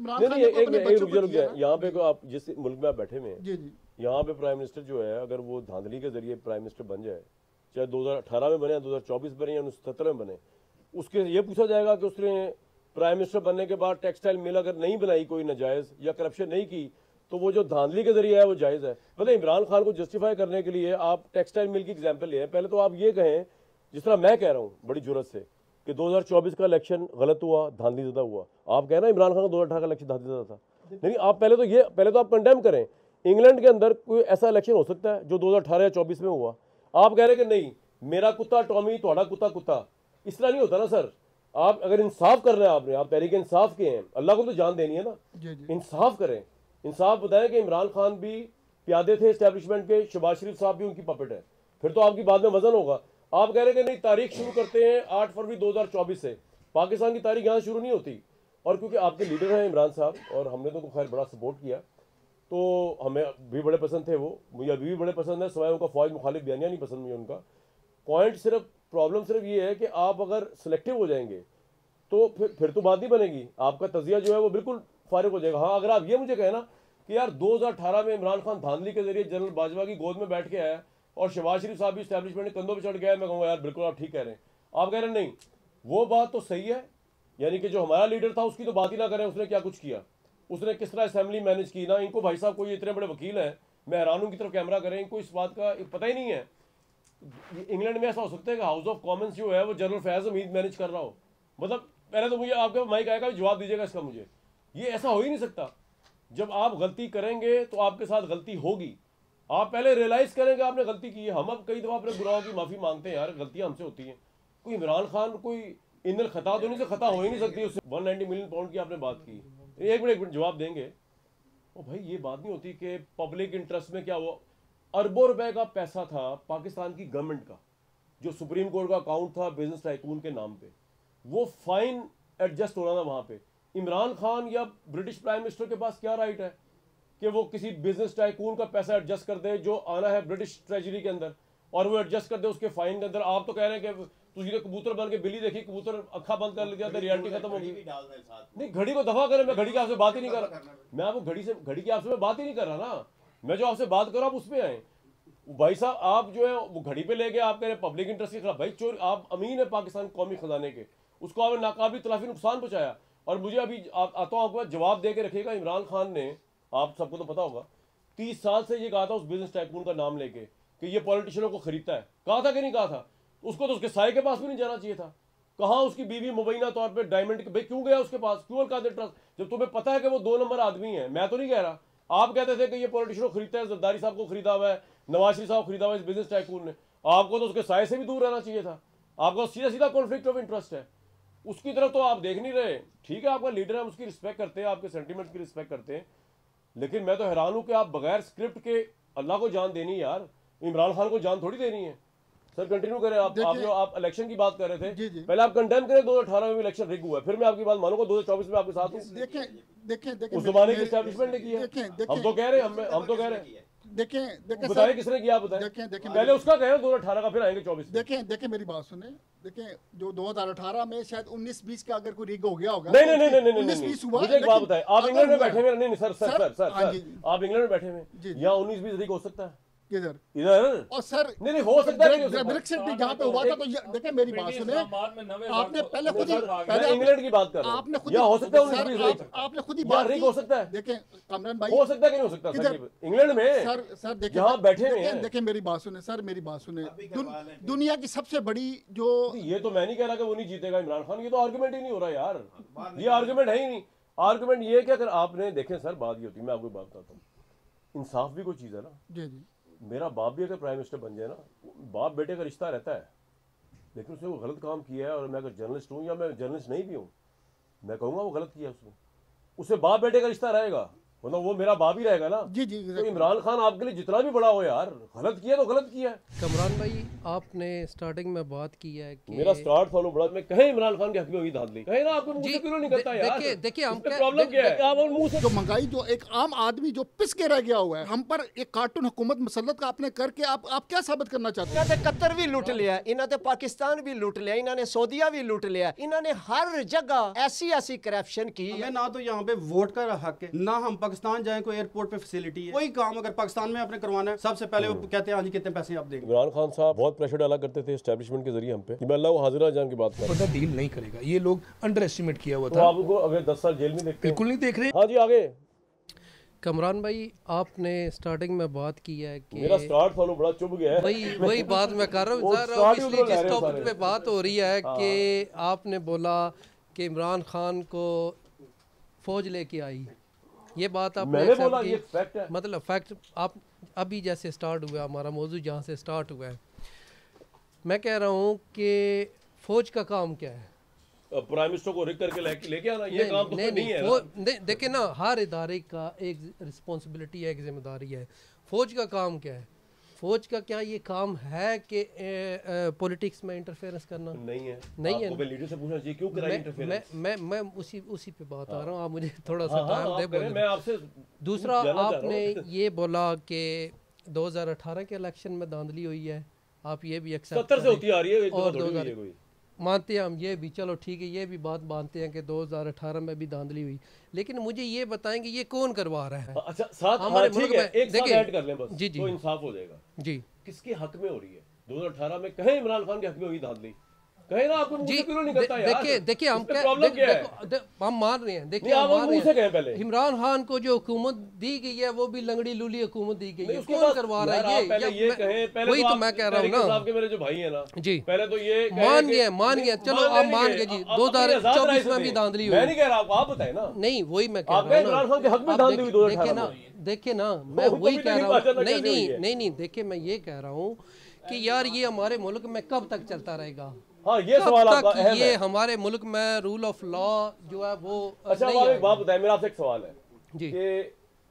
रुक जाए, यहाँ पे आप जिस मुल्क में आप बैठे हुए हैं, यहाँ पे प्राइम मिनिस्टर जो है अगर वो धांधली के जरिए प्राइम मिनिस्टर बन जाए, चाहे 2018 में बने, 2024 बने या 1977 में बने, उसके ये पूछा जाएगा कि उसने प्राइम मिनिस्टर बनने के बाद टेक्सटाइल मिल अगर नहीं बनाई कोई नाजायज़ या करप्शन नहीं की तो वो जो धांधली के जरिए है वो जायज़ है। मतलब इमरान खान को जस्टिफाई करने के लिए आप टेक्सटाइल मिल की एग्जांपल ले। पहले तो आप ये कहें, जिस तरह मैं कह रहा हूँ बड़ी जुर्रत से, कि 2024 का इलेक्शन गलत हुआ, धांधली ज़्यादा हुआ। आप कह रहे हैं इमरान खान का 2018 का इलेक्शन धांधली ज़्यादा था। नहीं, आप पहले तो आप कंडेम करें। इंग्लैंड के अंदर कोई ऐसा इलेक्शन हो सकता है जो 2018 या 24 में हुआ? आप कह रहे हैं कि नहीं, मेरा कुत्ता टॉमी, थोड़ा कुत्ता। इस तरह नहीं होता ना सर। आप अगर इंसाफ कर रहे हैं, आपने आप तहरीक इंसाफ के हैं, अल्लाह को तो जान देनी है ना। इंसाफ करें, इंसाफ बताएं कि इमरान खान भी प्यादे थे एस्टैब्लिशमेंट के, शहबाज शरीफ साहब भी उनकी पपेट है, फिर तो आपकी बात में वजन होगा। आप कह रहे हैं कि नहीं तारीख शुरू करते हैं 8 फरवरी 2024 से, पाकिस्तान की तारीख यहाँ शुरू नहीं होती। और क्योंकि आपके लीडर हैं इमरान साहब, और हमने तो खैर बड़ा सपोर्ट किया, तो हमें भी बड़े पसंद थे वो, मुझे अभी भी बड़े पसंद है, सवाए उनका फ़ौज मुखालिफ बयानिया नहीं पसंद मुझे उनका। पॉइंट सिर्फ प्रॉब्लम सिर्फ ये है कि आप अगर सिलेक्टिव हो जाएंगे तो फिर तो बात नहीं बनेगी, आपका तजिया जो है वो बिल्कुल फारिग हो जाएगा। हाँ, अगर आप ये मुझे कहना कि यार 2018 में इमरान खान धांधली के जरिए जनरल बाजवा की गोद में बैठ के आया और शहबाज शरीफ साहब भी इस्टेब्लिशमेंट के कंधों पर चढ़ गया, मैं कहूँगा यार बिल्कुल आप ठीक कह रहे हैं। आप कह रहे हैं नहीं, वो बात तो सही है, यानी कि जो हमारा लीडर था उसकी तो बात ही ना करें, उसने क्या कुछ किया, उसने किस तरह असेंबली मैनेज की ना। इनको भाई साहब कोई इतने बड़े वकील हैं, मैं हैरान हूँ की तरफ कैमरा करें, इनको इस बात का पता ही नहीं है। इंग्लैंड में ऐसा हो सकता है कि हाउस ऑफ कॉमन्स जो है वो जनरल फैज हमीद मैनेज कर रहा हो, मतलब पहले तो मुझे आपका माइक आएगा, जवाब दीजिएगा इसका मुझे, ये ऐसा हो ही नहीं सकता। जब आप गलती करेंगे तो आपके साथ गलती होगी, आप पहले रियलाइज करेंगे आपने गलती की है। हम अब कई दफ़ा अपने गुनाहों की माफ़ी मांगते हैं, यार गलतियां हमसे होती हैं। कोई इमरान खान कोई इंदल खता तो नहीं से खता हो ही नहीं सकती उससे। 190 मिलियन पाउंड की आपने बात की, एक मिनट जवाब देंगे। ओ भाई ये बात नहीं होती कि पब्लिक इंटरेस्ट में क्या हुआ, अरबों रुपए का पैसा था पाकिस्तान की गवर्नमेंट का जो सुप्रीम कोर्ट का अकाउंट था बिजनेस टाइकून के नाम पे, वो फाइन एडजस्ट होना था वहां पे। इमरान खान या ब्रिटिश प्राइम मिनिस्टर के पास क्या राइट है कि वो किसी बिजनेस टाइकून का पैसा एडजस्ट कर दे जो आना है ब्रिटिश ट्रेजरी के अंदर, और वो एडजस्ट कर दे उसके फाइन के अंदर। आप तो कह रहे हैं कि तुझे कबूतर बन के बिल्ली देखी, कबूतर अखा बंद कर लिया तो रियलिटी खत्म होगी। नहीं, घड़ी को दफा करें, मैं घड़ी की आपसे बात ही नहीं कर रहा, मैं आपको घड़ी की आपसे बात ही नहीं कर रहा ना, मैं जो आपसे बात कर रहा हूँ आप उस पर आए। भाई साहब आप जो है वो घड़ी पे ले गए, आप कह रहे हैं पब्लिक इंटरेस्ट के खिलाफ। भाई चोर, आप अमीन है पाकिस्तान कौमी खजाने के, उसको आपने नाकाबिल तलाफी नुकसान पहुंचाया। और मुझे अभी आता हूँ आपको जवाब दे के रखिएगा, इमरान खान ने, आप सबको तो पता होगा, 30 साल से ये कहा था उस बिजनेस टाइकून का नाम लेके कि ये पॉलिटिशियनों को खरीदता है, कहा था कि नहीं कहा था? उसको तो उसके साए के पास भी नहीं जाना चाहिए था। कहाँ उसकी बीवी मुबैना तौर पर डायमंड के, भाई क्यों गया उसके पास, क्यों का ट्रस्ट, जब तुम्हें पता है कि वो 2 नंबर आदमी है। मैं तो नहीं कह रहा, आप कहते थे कि ये पॉलिटिशियन खरीदता है, जरदारी साहब को खरीदा हुआ है, नवाज शरीफ साहब खरीदा हुआ है इस बिजनेस टाइकून ने। आपको तो उसके साए से भी दूर रहना चाहिए था, आपको सीधा सीधा कॉन्फ्लिक्ट ऑफ इंटरेस्ट है, उसकी तरफ तो आप देख नहीं रहे। ठीक है आपका लीडर है, हम उसकी रिस्पेक्ट करते हैं, आपके सेंटीमेंट की रिस्पेक्ट करते हैं, लेकिन मैं तो हैरान हूं कि आप बगैर स्क्रिप्ट के अल्लाह को जान देनी, यार इमरान खान को जान थोड़ी देनी है। सर कंटिन्यू करें आप जो आप इलेक्शन की बात कर रहे थे, पहले आप कंडेम करें 2018 में भी इलेक्शन रिग हुआ है, फिर मैं आपकी बात मानूंगा 2024 में आपके साथ हूं। देखें उस जमाने की एस्टैब्लिशमेंट ने किया, हम तो कह रहे हैं, हम तो कह रहे हैं। देखें बताइए किसने किया, बताएं। पहले उसका कहें 2018 का, फिर आएंगे 24। देखें मेरी बात सुने, देखें जो 2018 में शायद 19-20 का अगर कोई रिग हो गया होगा। नहीं 19-20 हुआ। मुझे एक बात बताएं, आप इंग्लैंड में बैठे हुए, नहीं सर आप इंग्लैंड में बैठे हुए, यहाँ 19-20 रिग हो सकता है किधर इधर? और सर नहीं हो सकता है ब्रेक्सिट भी जहाँ पे हुआ था, तो देखिए मेरी बात सुने, आपने पहले खुद ही पहले इंग्लैंड की बात कर रहा हूं, आपने खुद हो सकता है आपने खुद ही बात हो सकता है। देखें कामरान भाई, हो सकता है कि नहीं हो सकता इंग्लैंड में? सर देखें यहाँ बैठे हुए हैं, देखें मेरी बात सुने सर, मेरी बात सुने, दुनिया की सबसे बड़ी जो, ये तो मैं नहीं कह रहा कि वो नहीं जीतेगा इमरान खान, ये तो आर्गुमेंट ही नहीं हो रहा यार, ये आर्गुमेंट है ही नहीं। आर्गुमेंट ये है कि अगर आपने देखें सर, बात ये होती है, मैं आपको बात बताता हूँ, इंसाफ भी कोई चीज़ है ना। जी जी, मेरा बाप भी अगर प्राइम मिनिस्टर बन जाए ना, बाप बेटे का रिश्ता रहता है, लेकिन उसने वो गलत काम किया है, और मैं अगर जर्नलिस्ट हूँ या मैं जर्नलिस्ट नहीं भी हूँ, मैं कहूँगा वो गलत किया उसने, उससे बाप बेटे का रिश्ता रहेगा, मतलब वो मेरा बाप ही रहेगा ना। जी जी, तो इमरान खान आपके लिए जितना भी बड़ा हो यार, गलत किया तो गलत किया है। कमरान भाई आपने स्टार्टिंग में बात की है कि मेरा स्टार्ट फॉलो बड़ा, मैं कहे इमरान खान के हक में हुई धांधली, कहे ना आपको मुंह से क्यों नहीं करता यार? देखिए हम प्रॉब्लम क्या है, आप मुंह से जो महंगाई, जो एक आम आदमी जो पिस के रह गया हुआ है, हम पर एक कार्टून हुकूमत मुसल्लत का आपने करके आप क्या साबित करना चाहते हैं? कतर भी लूट लिया, इन्होंने पाकिस्तान भी लूट लिया, इन्होंने सऊदीया भी लूट लिया, इन्होंने हर जगह ऐसी करप्शन की। ना तो यहाँ पे वोट का हक है, ना हम पाकिस्तान जाए कोई एयरपोर्ट पे फैसिलिटी है, कोई काम अगर पाकिस्तान में आपने करवाना है, सबसे पहले वो कहते हैं हाँ जी कितने पैसे आप देंगे। इमरान खान साहब बहुत प्रेशर डाला करते थे एस्टैब्लिशमेंट के जरिए हम पे, मैं अल्लाह हाजिरा जान की बात कर रहा हूं, डील नहीं करेगा, ये लोग अंडर एस्टिमेट किया हुआ था। तो आपको अगर 10 साल जेल में देखते बिल्कुल नहीं देख रहे। हाँ जी आगे। कमरान भाई आपने स्टार्टिंग में बात की है कि मेरा स्टार्ट फॉलो बड़ा चुभ गया है, वही बात मैं कर रहा हूँ सर, इसलिए जिस टॉपिक पे बात हो रही है कि आपने बोला कि इमरान खान को फौज लेके आई, ये बात आपने बोला, ये फैक्ट है। मतलब फैक्ट आप अभी जैसे स्टार्ट हुआ हमारा मौजू, जहाँ से स्टार्ट हुआ है, मैं कह रहा हूँ कि फौज का काम क्या है? प्राइम मिनिस्टर को रिक करके लेके आना, ये काम तो नहीं है। देखिए ना, हर इदारे का एक रिस्पॉन्सिबिलिटी है, एक जिम्मेदारी है। फौज का काम क्या है? फौज का क्या ये काम है कि पॉलिटिक्स में इंटरफेरेंस करना? नहीं है, नहीं है। लीडर से पूछना चाहिए क्यों कराई इंटरफेरेंस। मैं उसी पे बात आ रहा हूँ, आप मुझे थोड़ा सा टाइम दे बोले। मैं आपसे दूसरा, आपने ये बोला कि 2018 के इलेक्शन में धांधली हुई है, आप ये भी एक्सेप्ट 70 से होती आ रही है, और 2000 मानते हैं हम, ये भी चलो ठीक है, ये भी बात मानते हैं कि 2018 में भी धांधली हुई, लेकिन मुझे ये बताएंगे ये कौन करवा रहा है? अच्छा साथ हमारे मुल्क में एक साथ ऐड कर लें बस, जी जी, तो इंसाफ हो जाएगा। जी, किसके हक में हो रही है? 2018 में कहे इमरान खान के हक में हुई धांधली, कहे ना आपको मुंह से क्यों नहीं करता यार? देखिए हम प्रॉब्लम क्या है? हम मान रहे हैं, देखिए आप मुंह से कहें पहले। इमरान खान को जो हुकूमत दी गई है वो भी लंगड़ी लूली हुकूमत दी गई है, कौन करवा रहा है? वही तो मैं कह रहा हूँ ना, मेरे जो भाई है ना जी, पहले तो ये मान गए, चलो आप मान गए जी, 2024 में भी धांधली हुई। मैं नहीं कह रहा, आप बताए ना। नहीं वही मैं कह रहा हूँ, इमरान खान के हक में धांधली हुई 2018 में। देखिए ना, मैं वही कह रहा हूँ, नहीं देखिए मैं ये कह रहा हूँ कि यार ये हमारे मुल्क में कब तक चलता रहेगा? हाँ, ये सवाल आपका अहम ये हमारे मुल्क में रूल ऑफ लॉ जो है वो अच्छा नहीं एक बात बताएं, मेरा आपसे एक सवाल है जी कि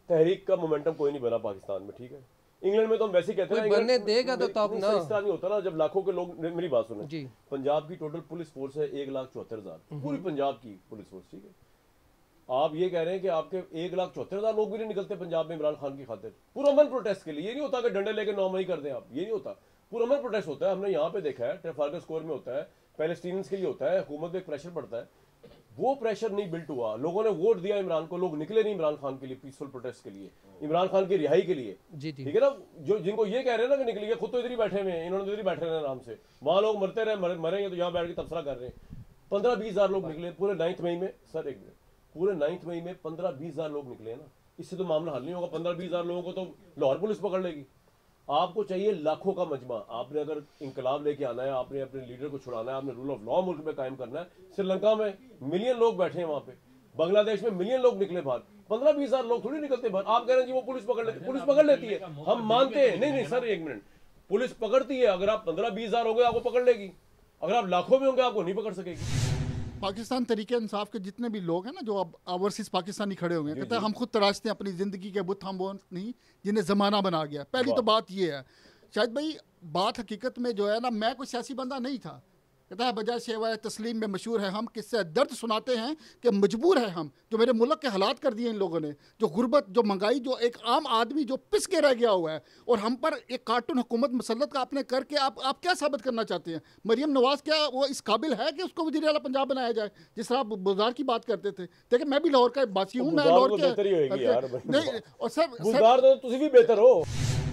तहरीक का मोमेंटम कोई नहीं बना पाकिस्तान में, ठीक है? इंग्लैंड में तो हम वैसे ही कहते हैं बनने देगा तो तब ना, इस तरह नहीं होता ना, जब लाखों के लोग, मेरी बात सुने जी, पंजाब की टोटल पुलिस फोर्स है 1,74,000 पूरी पंजाब की पुलिस फोर्स, ठीक है? आप ये कह रहे हैं कि आपके 1,74,000 लोग भी नहीं निकलते पंजाब में इमरान खान की खातिर पुरअमन प्रोटेस्ट के लिए? ये नहीं होता कि डंडे लेके 9 मई कर दें आप, ये नहीं होता, पुरअमन प्रोटेस्ट होता है। हमने यहाँ पे देखा है, ट्रफालगर स्क्वायर में होता है, पैलेस्टीनियंस के लिए होता है, हुकूमत पे एक प्रेशर पड़ता है, वो प्रेशर नहीं बिल्ट हुआ, लोगों ने वोट दिया इमरान को, लोग निकले नहीं इमरान खान के लिए, पीसफुल प्रोटेस्ट के लिए, इमरान खान की रिहाई के लिए, ठीक है ना? जो जिनको ये कह रहे हैं ना कि निकलिए, खुद तो इधर ही बैठे हुए हैं, इन्होंने इधर ही बैठे रहे आराम से, वहाँ लोग मरते रहे, मरेंगे तो यहाँ बैठ के तबसरा कर रहे हैं। 15-20 हज़ार लोग निकले पूरे 9 मई में, सर एक मिनट, पूरे 9 मई में 15-20 हज़ार लोग निकले ना, इससे तो मामला हल नहीं होगा। 15-20 हज़ार लोगों को तो लाहौर पुलिस पकड़ लेगी। आपको चाहिए लाखों का मजमा। आपने अगर इंकलाब लेके आना है, आपने अपने लीडर को छुड़ाना है, आपने रूल ऑफ लॉ मुल्क में कायम करना है। श्रीलंका में मिलियन लोग बैठे हैं वहां पे, बांग्लादेश में मिलियन लोग निकले बाहर, 15-20 हज़ार लोग थोड़ी निकलते बाहर। आप कह रहे हैं जी वो पुलिस पकड़ लेती, पुलिस पकड़ लेती है, हम मानते हैं। नहीं सर एक मिनट, पुलिस पकड़ती है। अगर आप 15-20 हज़ार होंगे आपको पकड़ लेगी, अगर आप लाखों में होंगे आपको नहीं पकड़ सकेगी। पाकिस्तान तरीके इंसाफ के जितने भी लोग हैं ना, जो अब ओवरसीज पाकिस्तानी खड़े हुए हैं, कहते हैं हम खुद तराशते हैं अपनी ज़िंदगी के बुत, हम वो नहीं जिन्हें ज़माना बना गया। पहली तो बात ये है शायद भाई, बात हकीकत में जो है ना, मैं कोई सियासी बंदा नहीं था। कहता है बजाय सेवाए तस्लीम में मशहूर है हम, किससे दर्द सुनाते हैं कि मजबूर है हम, जो मेरे मुल्क के हालात कर दिए इन लोगों ने, जो गुर्बत, जो महंगाई, जो एक आम आदमी जो पिस के रह गया हुआ है, और हम पर एक कार्टून हुकूमत मुसल्लत का आपने करके आप क्या साबित करना चाहते हैं? मरियम नवाज क्या वो इस काबिल है कि उसको वज़ीर आला पंजाब बनाया जाए? जिस तरह आप बुज़दार की बात करते थे, देखिए मैं भी लाहौर का बासी हूँ, मैं लाहौर के नहीं, और सर तुम भी बेहतर हो।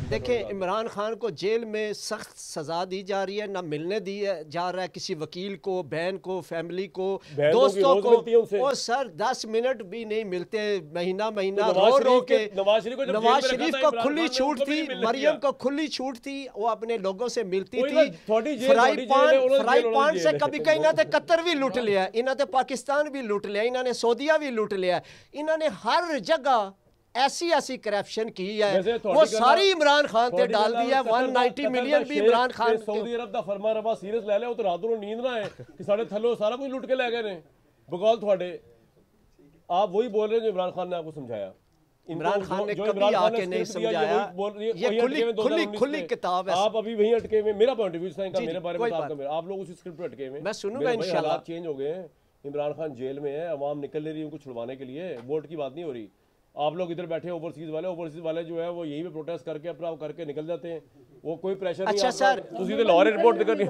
देखिए इमरान खान को जेल में सख्त सज़ा दी जा रही है, ना मिलने दी जा रहा है किसी वकील को, बहन को, फैमिली को, दोस्तों को। और सर 10 मिनट भी नहीं मिलते, महीना रो के। नवाज शरीफ को खुली छूट थी, मरियम को खुली छूट थी, वो अपने लोगों से मिलती थी। फ्राई पान से कभी कहीं ना तो कतर भी लूट लिया, इन्होंने तो पाकिस्तान भी लूट लिया, इन्होंने सऊदीया भी लूट लिया, इन्होंने हर जगह ऐसी करप्शन की है, वो सारी इमरान खान पे डाल दिया। 190 मिलियन भी इमरान खान। सऊदी अरब दा फरमा रवा सीरियस ले ले, वो तो रात को नींद ना है कि साढ़े थल्लो सारा कुछ लुट के ले गए ने बगौल थोड़े। आप वही बोल रहे हैं जो इमरान खान ने आपको समझाया। इमरान खान ने कभी आके नहीं समझाया, ये खुली किताब है। आप अभी वहीं अटके हुए, मेरा पॉइंट ऑफ व्यू है, मेरे बारे में आप लोग उस स्क्रिप्ट पे अटके हुए। मैं सुनूंगा इंशाल्लाह। हालात चेंज हो गए हैं, इमरान खान जेल में है, अवाम निकल रही है उनको छुड़वाने के लिए, वोट की बात नहीं हो रही। आप लोग इधर बैठे ओवरसीज वाले जो है वो यही पे प्रोटेस्ट करके अपना करके निकल जाते हैं, वो कोई प्रेशर नहीं। अच्छा सर, तुझे लाहौर रिपोर्ट निकल रही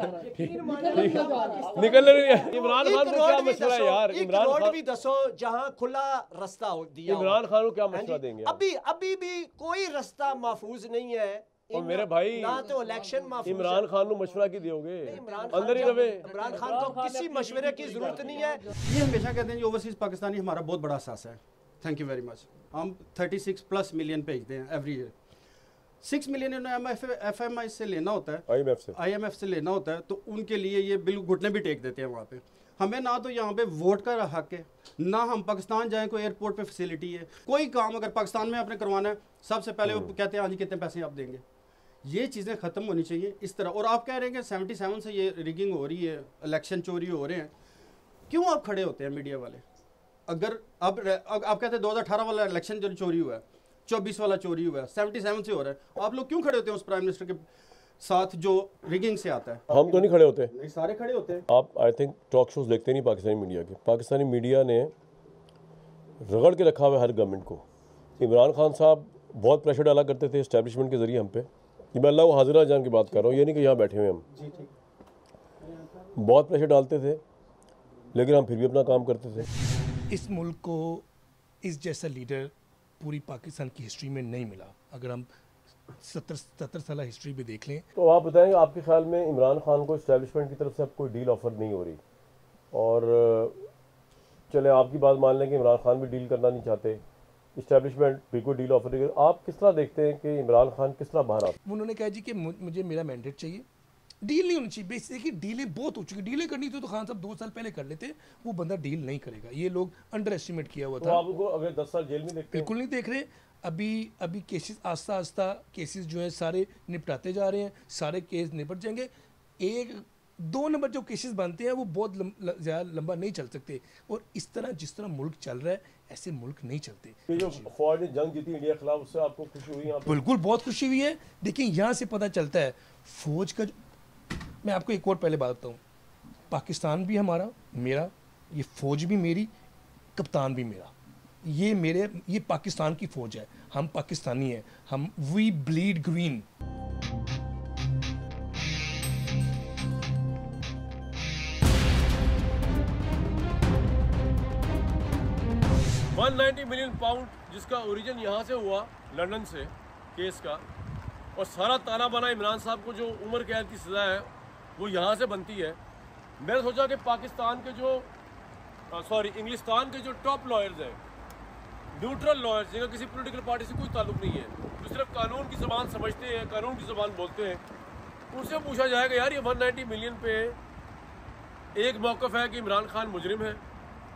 है। इमरान खान को क्या मसला है यार? इमरान खान भी दसो जहां खुला रास्ता हो दिया, इमरान खान को क्या मसला देंगे? अभी भी कोई रास्ता महफूज नहीं है। और मेरे भाई ना तो इलेक्शन महफूज। इमरान खान को मशवरा की दोगे? अंदर ही रहे। इमरान खान को किसी मशवरे की जरूरत नहीं है। ये हमेशा कहते हैं ओवरसीज पाकिस्तानी हमारा बहुत बड़ा असासा है। Thank you very much. हम 36+ मिलियन भेजते हैं एवरी ईयर। 6 मिलियन FMI से लेना होता है, IMF से लेना होता है, तो उनके लिए ये बिल्कुल घुटने भी टेक देते हैं वहाँ पे। हमें ना तो यहाँ पे वोट का हक है, ना हम पाकिस्तान जाएं, कोई एयरपोर्ट पे फैसिलिटी है। कोई काम अगर पाकिस्तान में आपने करवाना है, सबसे पहले वो कहते हैं हाँ जी कितने पैसे आप देंगे। ये चीज़ें ख़त्म होनी चाहिए इस तरह। और आप कह रहे हैं कि 77 से ये रिगिंग हो रही है, इलेक्शन चोरी हो रहे हैं, क्यों आप खड़े होते हैं मीडिया वाले? अगर आप कहते हैं 2018 वाला इलेक्शन जो चोरी हुआ है, 24 वाला चोरी हुआ है, 77 से हो रहा है। आप लोग क्यों खड़े होते हैं उस प्राइम मिनिस्टर के साथ जो रिगिंग से आता है? हम तो नहीं खड़े होते, नहीं सारे खड़े होते हैं। आप आई थिंक टॉक शोज देखते नहीं पाकिस्तानी मीडिया के। पाकिस्तानी मीडिया ने रगड़ के रखा हुआ हर गवर्नमेंट को। इमरान खान साहब बहुत प्रेशर डाला करते थे इस्टेब्लिशमेंट के जरिए हम पे। ये मैं अल्लाह हाजिरा जान की बात कर रहा हूँ, ये नहीं कि यहाँ बैठे हुए हम, बहुत प्रेशर डालते थे, लेकिन हम फिर भी अपना काम करते थे। इस मुल्क को इस जैसा लीडर पूरी पाकिस्तान की हिस्ट्री में नहीं मिला। अगर हम 70 साल हिस्ट्री भी देख लें तो आप बताएंगे, आपके ख्याल में इमरान खान को इस्टेब्लिशमेंट की तरफ से अब कोई डील ऑफर नहीं हो रही, और चले आपकी बात मान लें कि इमरान खान भी डील करना नहीं चाहते, इस्टेब्लिशमेंट भी कोई डील ऑफर नहीं, आप किस तरह देखते हैं कि इमरान खान किस तरह बाहर आते? उन्होंने कहा जी कि मुझे मेरा मैंडेट चाहिए, डील नहीं होनी चाहिए। बेसिकली डीलें बहुत हो चुकी, डीलें करनी थी तो खान साहब 2 साल पहले कर लेते, वो बंदा डील नहीं करेगा। ये लोग अंडर एस्टिमेट किया हुआ था। तो आपको अगर 10 साल जेल में देखते बिल्कुल नहीं देख रहे। अभी केसेस आस्ता आस्ता केसेस जो हैं सारे निपटाते जा रहे हैं, सारे केस निपट जाएंगे। 1-2 नंबर जो केसेस बनते हैं वो बहुत ज़्यादा लंबा नहीं चल सकते, और इस तरह जिस तरह मुल्क चल रहा है ऐसे मुल्क नहीं चलते। ये जो फौज ने जंग जीती इंडिया के खिलाफ, उससे आपको खुशी हुई? बिल्कुल बहुत खुशी हुई है। देखिए यहाँ से पता चलता है फौज का। मैं आपको एक और पहले बात बताऊँ, पाकिस्तान भी हमारा, मेरा, ये फौज भी मेरी, कप्तान भी मेरा, ये पाकिस्तान की फौज है, हम पाकिस्तानी हैं, हम वी ब्लीड ग्रीन। £190 मिलियन जिसका ओरिजिन यहाँ से हुआ, लंदन से केस का, और सारा ताना बाना इमरान साहब को जो उम्र कैद की सज़ा है वो यहाँ से बनती है। मैंने सोचा कि पाकिस्तान के जो इंग्लिस्तान के जो टॉप लॉयर्स हैं, न्यूट्रल लॉयर्स, जिनका किसी पॉलिटिकल पार्टी से कोई ताल्लुक नहीं है, जो सिर्फ कानून की ज़बान समझते हैं, कानून की ज़बान बोलते हैं, उनसे पूछा जाएगा यार ये 190 मिलियन पे एक मौक़िफ़ है कि इमरान खान मुजरिम है,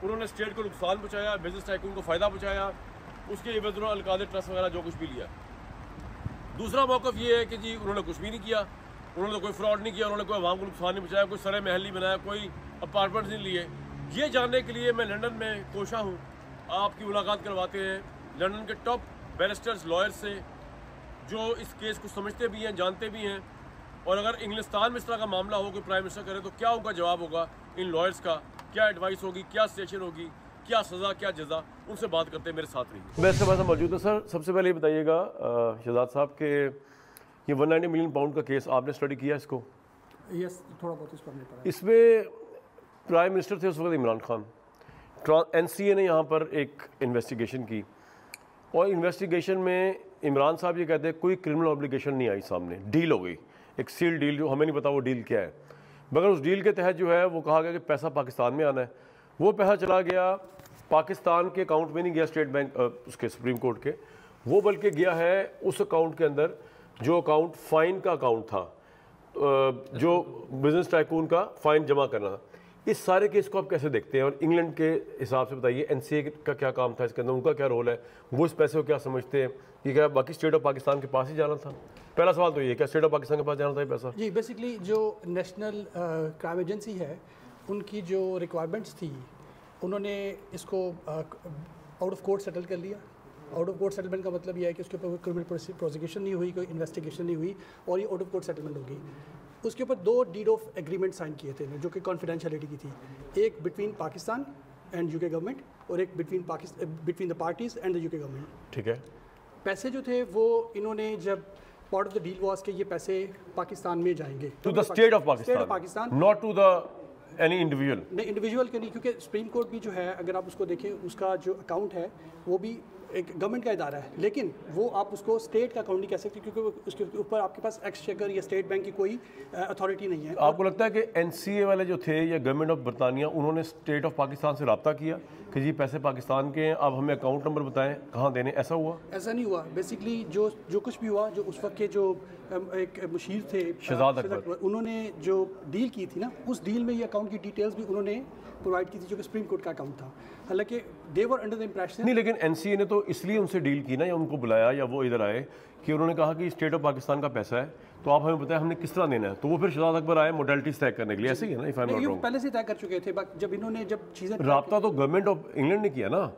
उन्होंने स्टेट को नुकसान पहुँचाया, बिजनेस टाइकून को फ़ायदा पहुँचाया, उसके एवज़ उन्होंने अलकादर ट्रस्ट वगैरह जो कुछ भी लिया। दूसरा मौक़िफ़ ये है कि जी उन्होंने कुछ भी नहीं किया, उन्होंने तो कोई फ्रॉड नहीं किया, उन्होंने कोई आवाम को नुकसान नहीं पहुँचाया, कोई सरे महल नहीं बनाया, कोई अपार्टमेंट्स नहीं लिए। ये जानने के लिए मैं लंदन में कोशा हूँ, आपकी मुलाकात करवाते हैं लंदन के टॉप बैरिस्टर्स, लॉयर्स से, जो इस केस को समझते भी हैं, जानते भी हैं, और अगर इंग्लिस्तान में इस तरह का मामला हो कि प्राइम मिनिस्टर करे तो क्या उनका जवाब होगा इन लॉयर्स का, क्या एडवाइस होगी, क्या सेशन होगी, क्या सज़ा, क्या जज़ा, उनसे बात करते हैं। मेरे साथ रहिए। मैं इसके पास मौजूद हूँ। सर, सबसे पहले ये बताइएगा शहजाद साहब के ये 190 मिलियन पाउंड का केस आपने स्टडी किया इसको? यस, थोड़ा बहुत इस पर नहीं पड़ा। इसमें प्राइम मिनिस्टर थे उस वक्त इमरान खान। NCA ने यहाँ पर एक इन्वेस्टिगेशन की, और इन्वेस्टिगेशन में इमरान साहब ये कहते हैं कोई क्रिमिनल ऑब्लिगेशन नहीं आई सामने, डील हो गई, एक सील डील, जो हमें नहीं पता वो डील क्या है, मगर उस डील के तहत जो है वो कहा गया कि पैसा पाकिस्तान में आना है। वो पैसा चला गया पाकिस्तान के अकाउंट में नहीं गया, स्टेट बैंक उसके सुप्रीम कोर्ट के, वो बल्कि गया है उस अकाउंट के अंदर जो अकाउंट फ़ाइन का अकाउंट था, जो बिजनेस टाइकून का फ़ाइन जमा करना था। इस सारे केस को आप कैसे देखते हैं, और इंग्लैंड के हिसाब से बताइए NCA का क्या काम था इसके अंदर, उनका क्या रोल है, वो इस पैसे को क्या समझते हैं कि क्या बाकी स्टेट ऑफ पाकिस्तान के पास ही जाना था? पहला सवाल तो ये, क्या स्टेट ऑफ पाकिस्तान के पास जाना था ये पैसा? जी, बेसिकली जो नेशनल क्राइम एजेंसी है, उनकी जो रिक्वायरमेंट्स थी, उन्होंने इसको आउट ऑफ कोर्ट सेटल कर लिया। आउट ऑफ कोर्ट सेटलमेंट का मतलब यह है कि उसके ऊपर कोई क्रिमिनल प्रोसिक्यूशन नहीं हुई, कोई इन्वेस्टिगेशन नहीं हुई, और ये आउट ऑफ कोर्ट सेटलमेंट होगी। उसके ऊपर 2 डीड ऑफ एग्रीमेंट साइन किए थे जो कि कॉन्फिडेंशियलिटी की थी, एक between Pakistan and UK government, और एक between the parties and the UK government. ठीक है। पैसे जो थे वो इन्होंने, जब part of the deal was कि ये पैसे पाकिस्तान में जाएंगे to the state of Pakistan, not to the any individual. नहीं, इंडिविजुअल के नहीं, क्योंकि सुप्रीम कोर्ट भी जो है, अगर आप उसको देखें, उसका जो अकाउंट है वो भी एक गवर्नमेंट का इदारा है, लेकिन वो आप उसको स्टेट का अकाउंट नहीं कह सकते, क्योंकि उसके ऊपर आपके पास एक्सचेकर या स्टेट बैंक की कोई अथॉरिटी नहीं है। आपको लगता है कि NCA वाले जो थे या गवर्नमेंट ऑफ बरतानिया, उन्होंने स्टेट ऑफ पाकिस्तान से रब्ता किया कि जी पैसे पाकिस्तान के हैं, अब हमें अकाउंट नंबर बताएं कहाँ देने, ऐसा हुआ? ऐसा नहीं हुआ। बेसिकली जो कुछ भी हुआ, जो उस वक्त के जो एक मुशीर थे शहजाद अकबर, उन्होंने जो डील की थी ना, उस डील में ये अकाउंट की डिटेल्स भी उन्होंने प्रोवाइड की थी, जो कि सुप्रीम कोर्ट का अकाउंट था। हालांकि दे वर अंडर द इम्प्रेशन, नहीं, लेकिन NCA ने तो इसलिए उनसे डील की ना, या उनको बुलाया या वो इधर आए कि उन्होंने कहा कि स्टेट ऑफ पाकिस्तान का पैसा है, तो आप हमें बताएं हमने किस तरह देना है। तो वो फिर शहजाद अकबर आए मोडेलिटीज तय करने के लिए, ऐसे ही है ना? If I am not wrong, पहले से तय कर चुके थे। जब इन्होंने जब चीज़ें राब्ता तो गवर्नमेंट ऑफ इंग्लैंड ने किया ना,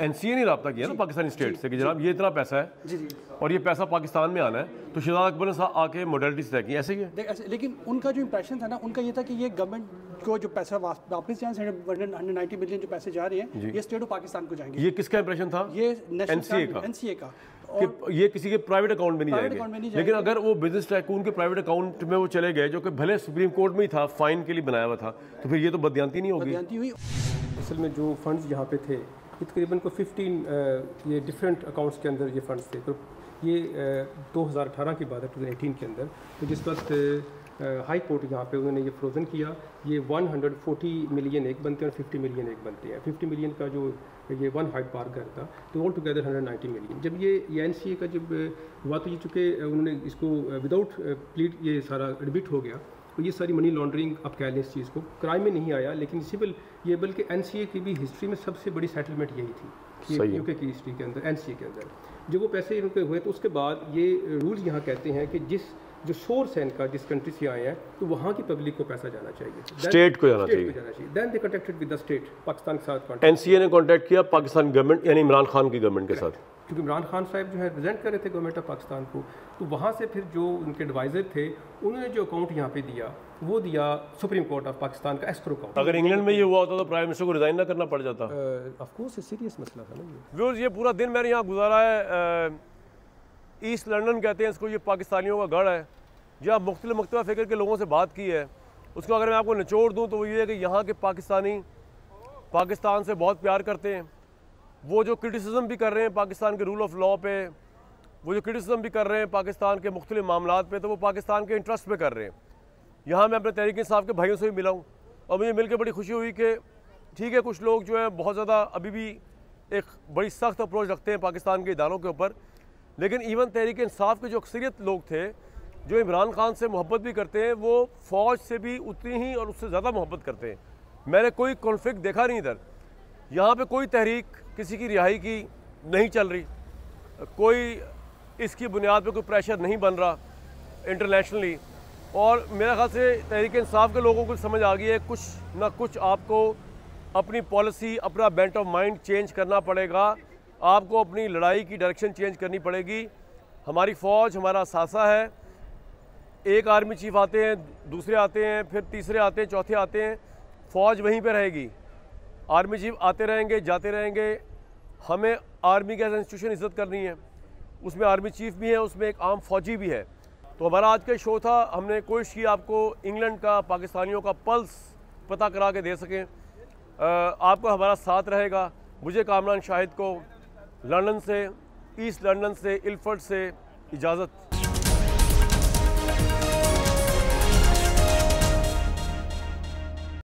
एनसीए ने राब्ता किया ना पाकिस्तानी स्टेट से कि जनाब ये इतना पैसा है और ये पैसा पाकिस्तान में आना है, तो शहजाद अकबर ने आके मोडेलिटीज तय की, ऐसे ही है। लेकिन उनका जो इंप्रेशन था ना, उनका ये था कि ये गवर्नमेंट को जो पैसा वापस जाए 190 मिलियन जो पैसे जा रहे हैं, ये स्टेट ऑफ पाकिस्तान को जाएंगे। ये किसका इंप्रेशन था? ये एनसीए का कि ये किसी के प्राइवेट अकाउंट में नहीं जाएंगे। लेकिन अगर वो बिजनेस टाइकून के प्राइवेट अकाउंट में वो चले गए, जो कि भले सुप्रीम कोर्ट में ही था, फाइन के लिए बनाया हुआ था, तो फिर ये तो बदयांती नहीं होगी। असल में जो फंड्स यहाँ पे थे, ये तकरीबन को 15 ये डिफरेंट अकाउंट्स के अंदर ये फंड्स थे। तो ये 2018 की बात है, 2018 के अंदर, तो जिस वक्त हाई कोर्ट यहाँ पे उन्होंने ये फ्रोजन किया, ये 140 मिलियन एक बनते हैं और 50 मिलियन एक बनते हैं। 50 मिलियन का जो ये वन हाइट पार घर था, तो ऑल टुगेदर 190 मिलियन। जब ये एनसीए का जब हुआ, तो ये चूँकि उन्होंने इसको विदाउट प्लीड ये सारा एडमिट हो गया, तो ये सारी मनी लॉन्ड्रिंग आप कह लें इस चीज़ को, क्राइम में नहीं आया, लेकिन सिविल ये, बल्कि एनसीए की भी हिस्ट्री में सबसे बड़ी सेटलमेंट यही थी यूके की हिस्ट्री के अंदर, एनसीए के अंदर। जब वो पैसे इनके हुए, तो उसके बाद ये रूल्स यहाँ कहते हैं कि जो सोर्स है इनका, जिस कंट्री से आए हैं, तो वहाँ की पब्लिक को पैसा जाना चाहिए, स्टेट को जाना चाहिए। Then they contacted with the state, Pakistan के साथ कॉन्टैक्ट, एनसीए ने कॉन्टैक्ट किया पाकिस्तान गवर्नमेंट यानी इमरान खान की गवर्नमेंट के साथ, क्योंकि इमरान खान साहब जो है रिप्रेजेंट कर रहे थे गवर्नमेंट ऑफ पाकिस्तान को। तो वहाँ से फिर जो उनके एडवाइज़र थे, उन्होंने जो अकाउंट यहाँ पे दिया, वो दिया सुप्रीम कोर्ट ऑफ पाकिस्तान का एस्क्रो अकाउंट। अगर इंग्लैंड में ये हुआ होता तो प्राइम मिनिस्टर को रिजाइन ना करना पड़ जाता। ऑफ कोर्स सीरियस मसला था ना व्यूअर्स। ये पूरा दिन मैंने यहाँ गुजारा है, ईस्ट लंदन कहते हैं इसको, ये पाकिस्तानियों का गढ़ है, जहाँ मुख्तलिफ फ़िक्र के लोगों से बात की है। उसको अगर मैं आपको निचोड़ दूँ तो वो ये है कि यहाँ के पाकिस्तानी पाकिस्तान से बहुत प्यार करते हैं। वो जो क्रिटिसिज्म भी कर रहे हैं पाकिस्तान के रूल ऑफ लॉ पे, वो जो क्रिटिसिज्म भी कर रहे हैं पाकिस्तान के मुख्तलिफ मामलात पे, तो वो पाकिस्तान के इंटरेस्ट पे कर रहे हैं। यहाँ मैं अपने तहरीक इंसाफ के भाइयों से भी मिला हूँ और मुझे मिलकर बड़ी खुशी हुई कि ठीक है, कुछ लोग जो है बहुत ज़्यादा अभी भी एक बड़ी सख्त अप्रोच रखते हैं पाकिस्तान के इदारों के ऊपर, लेकिन इवन तहरीक इंसाफ के जो अक्सरियत लोग थे जो इमरान खान से मोहब्बत भी करते हैं, वो फ़ौज से भी उतनी ही और उससे ज़्यादा मोहब्बत करते हैं। मैंने कोई कॉन्फ्लिक्ट देखा नहीं इधर। यहाँ पे कोई तहरीक किसी की रिहाई की नहीं चल रही, कोई इसकी बुनियाद पे कोई प्रेशर नहीं बन रहा इंटरनेशनली। और मेरा ख्याल से तहरीक इंसाफ के लोगों को समझ आ गई है, कुछ ना कुछ आपको अपनी पॉलिसी, अपना बेंट ऑफ माइंड चेंज करना पड़ेगा, आपको अपनी लड़ाई की डायरेक्शन चेंज करनी पड़ेगी। हमारी फ़ौज हमारा सासा है, एक आर्मी चीफ आते हैं, दूसरे आते हैं, फिर तीसरे आते हैं, चौथे आते हैं, फ़ौज वहीं पे रहेगी। आर्मी चीफ आते रहेंगे, जाते रहेंगे। हमें आर्मी के एज इंस्टीट्यूशन इज़्ज़त करनी है, उसमें आर्मी चीफ भी है, उसमें एक आम फ़ौजी भी है। तो हमारा आज का शो था, हमने कोशिश की आपको इंग्लैंड का, पाकिस्तानियों का पल्स पता करा के दे सकें। आपको हमारा साथ रहेगा। मुझे कामरान शाहिद को लंदन से, ईस्ट लंदन से, इल्फर्ड से इजाज़त।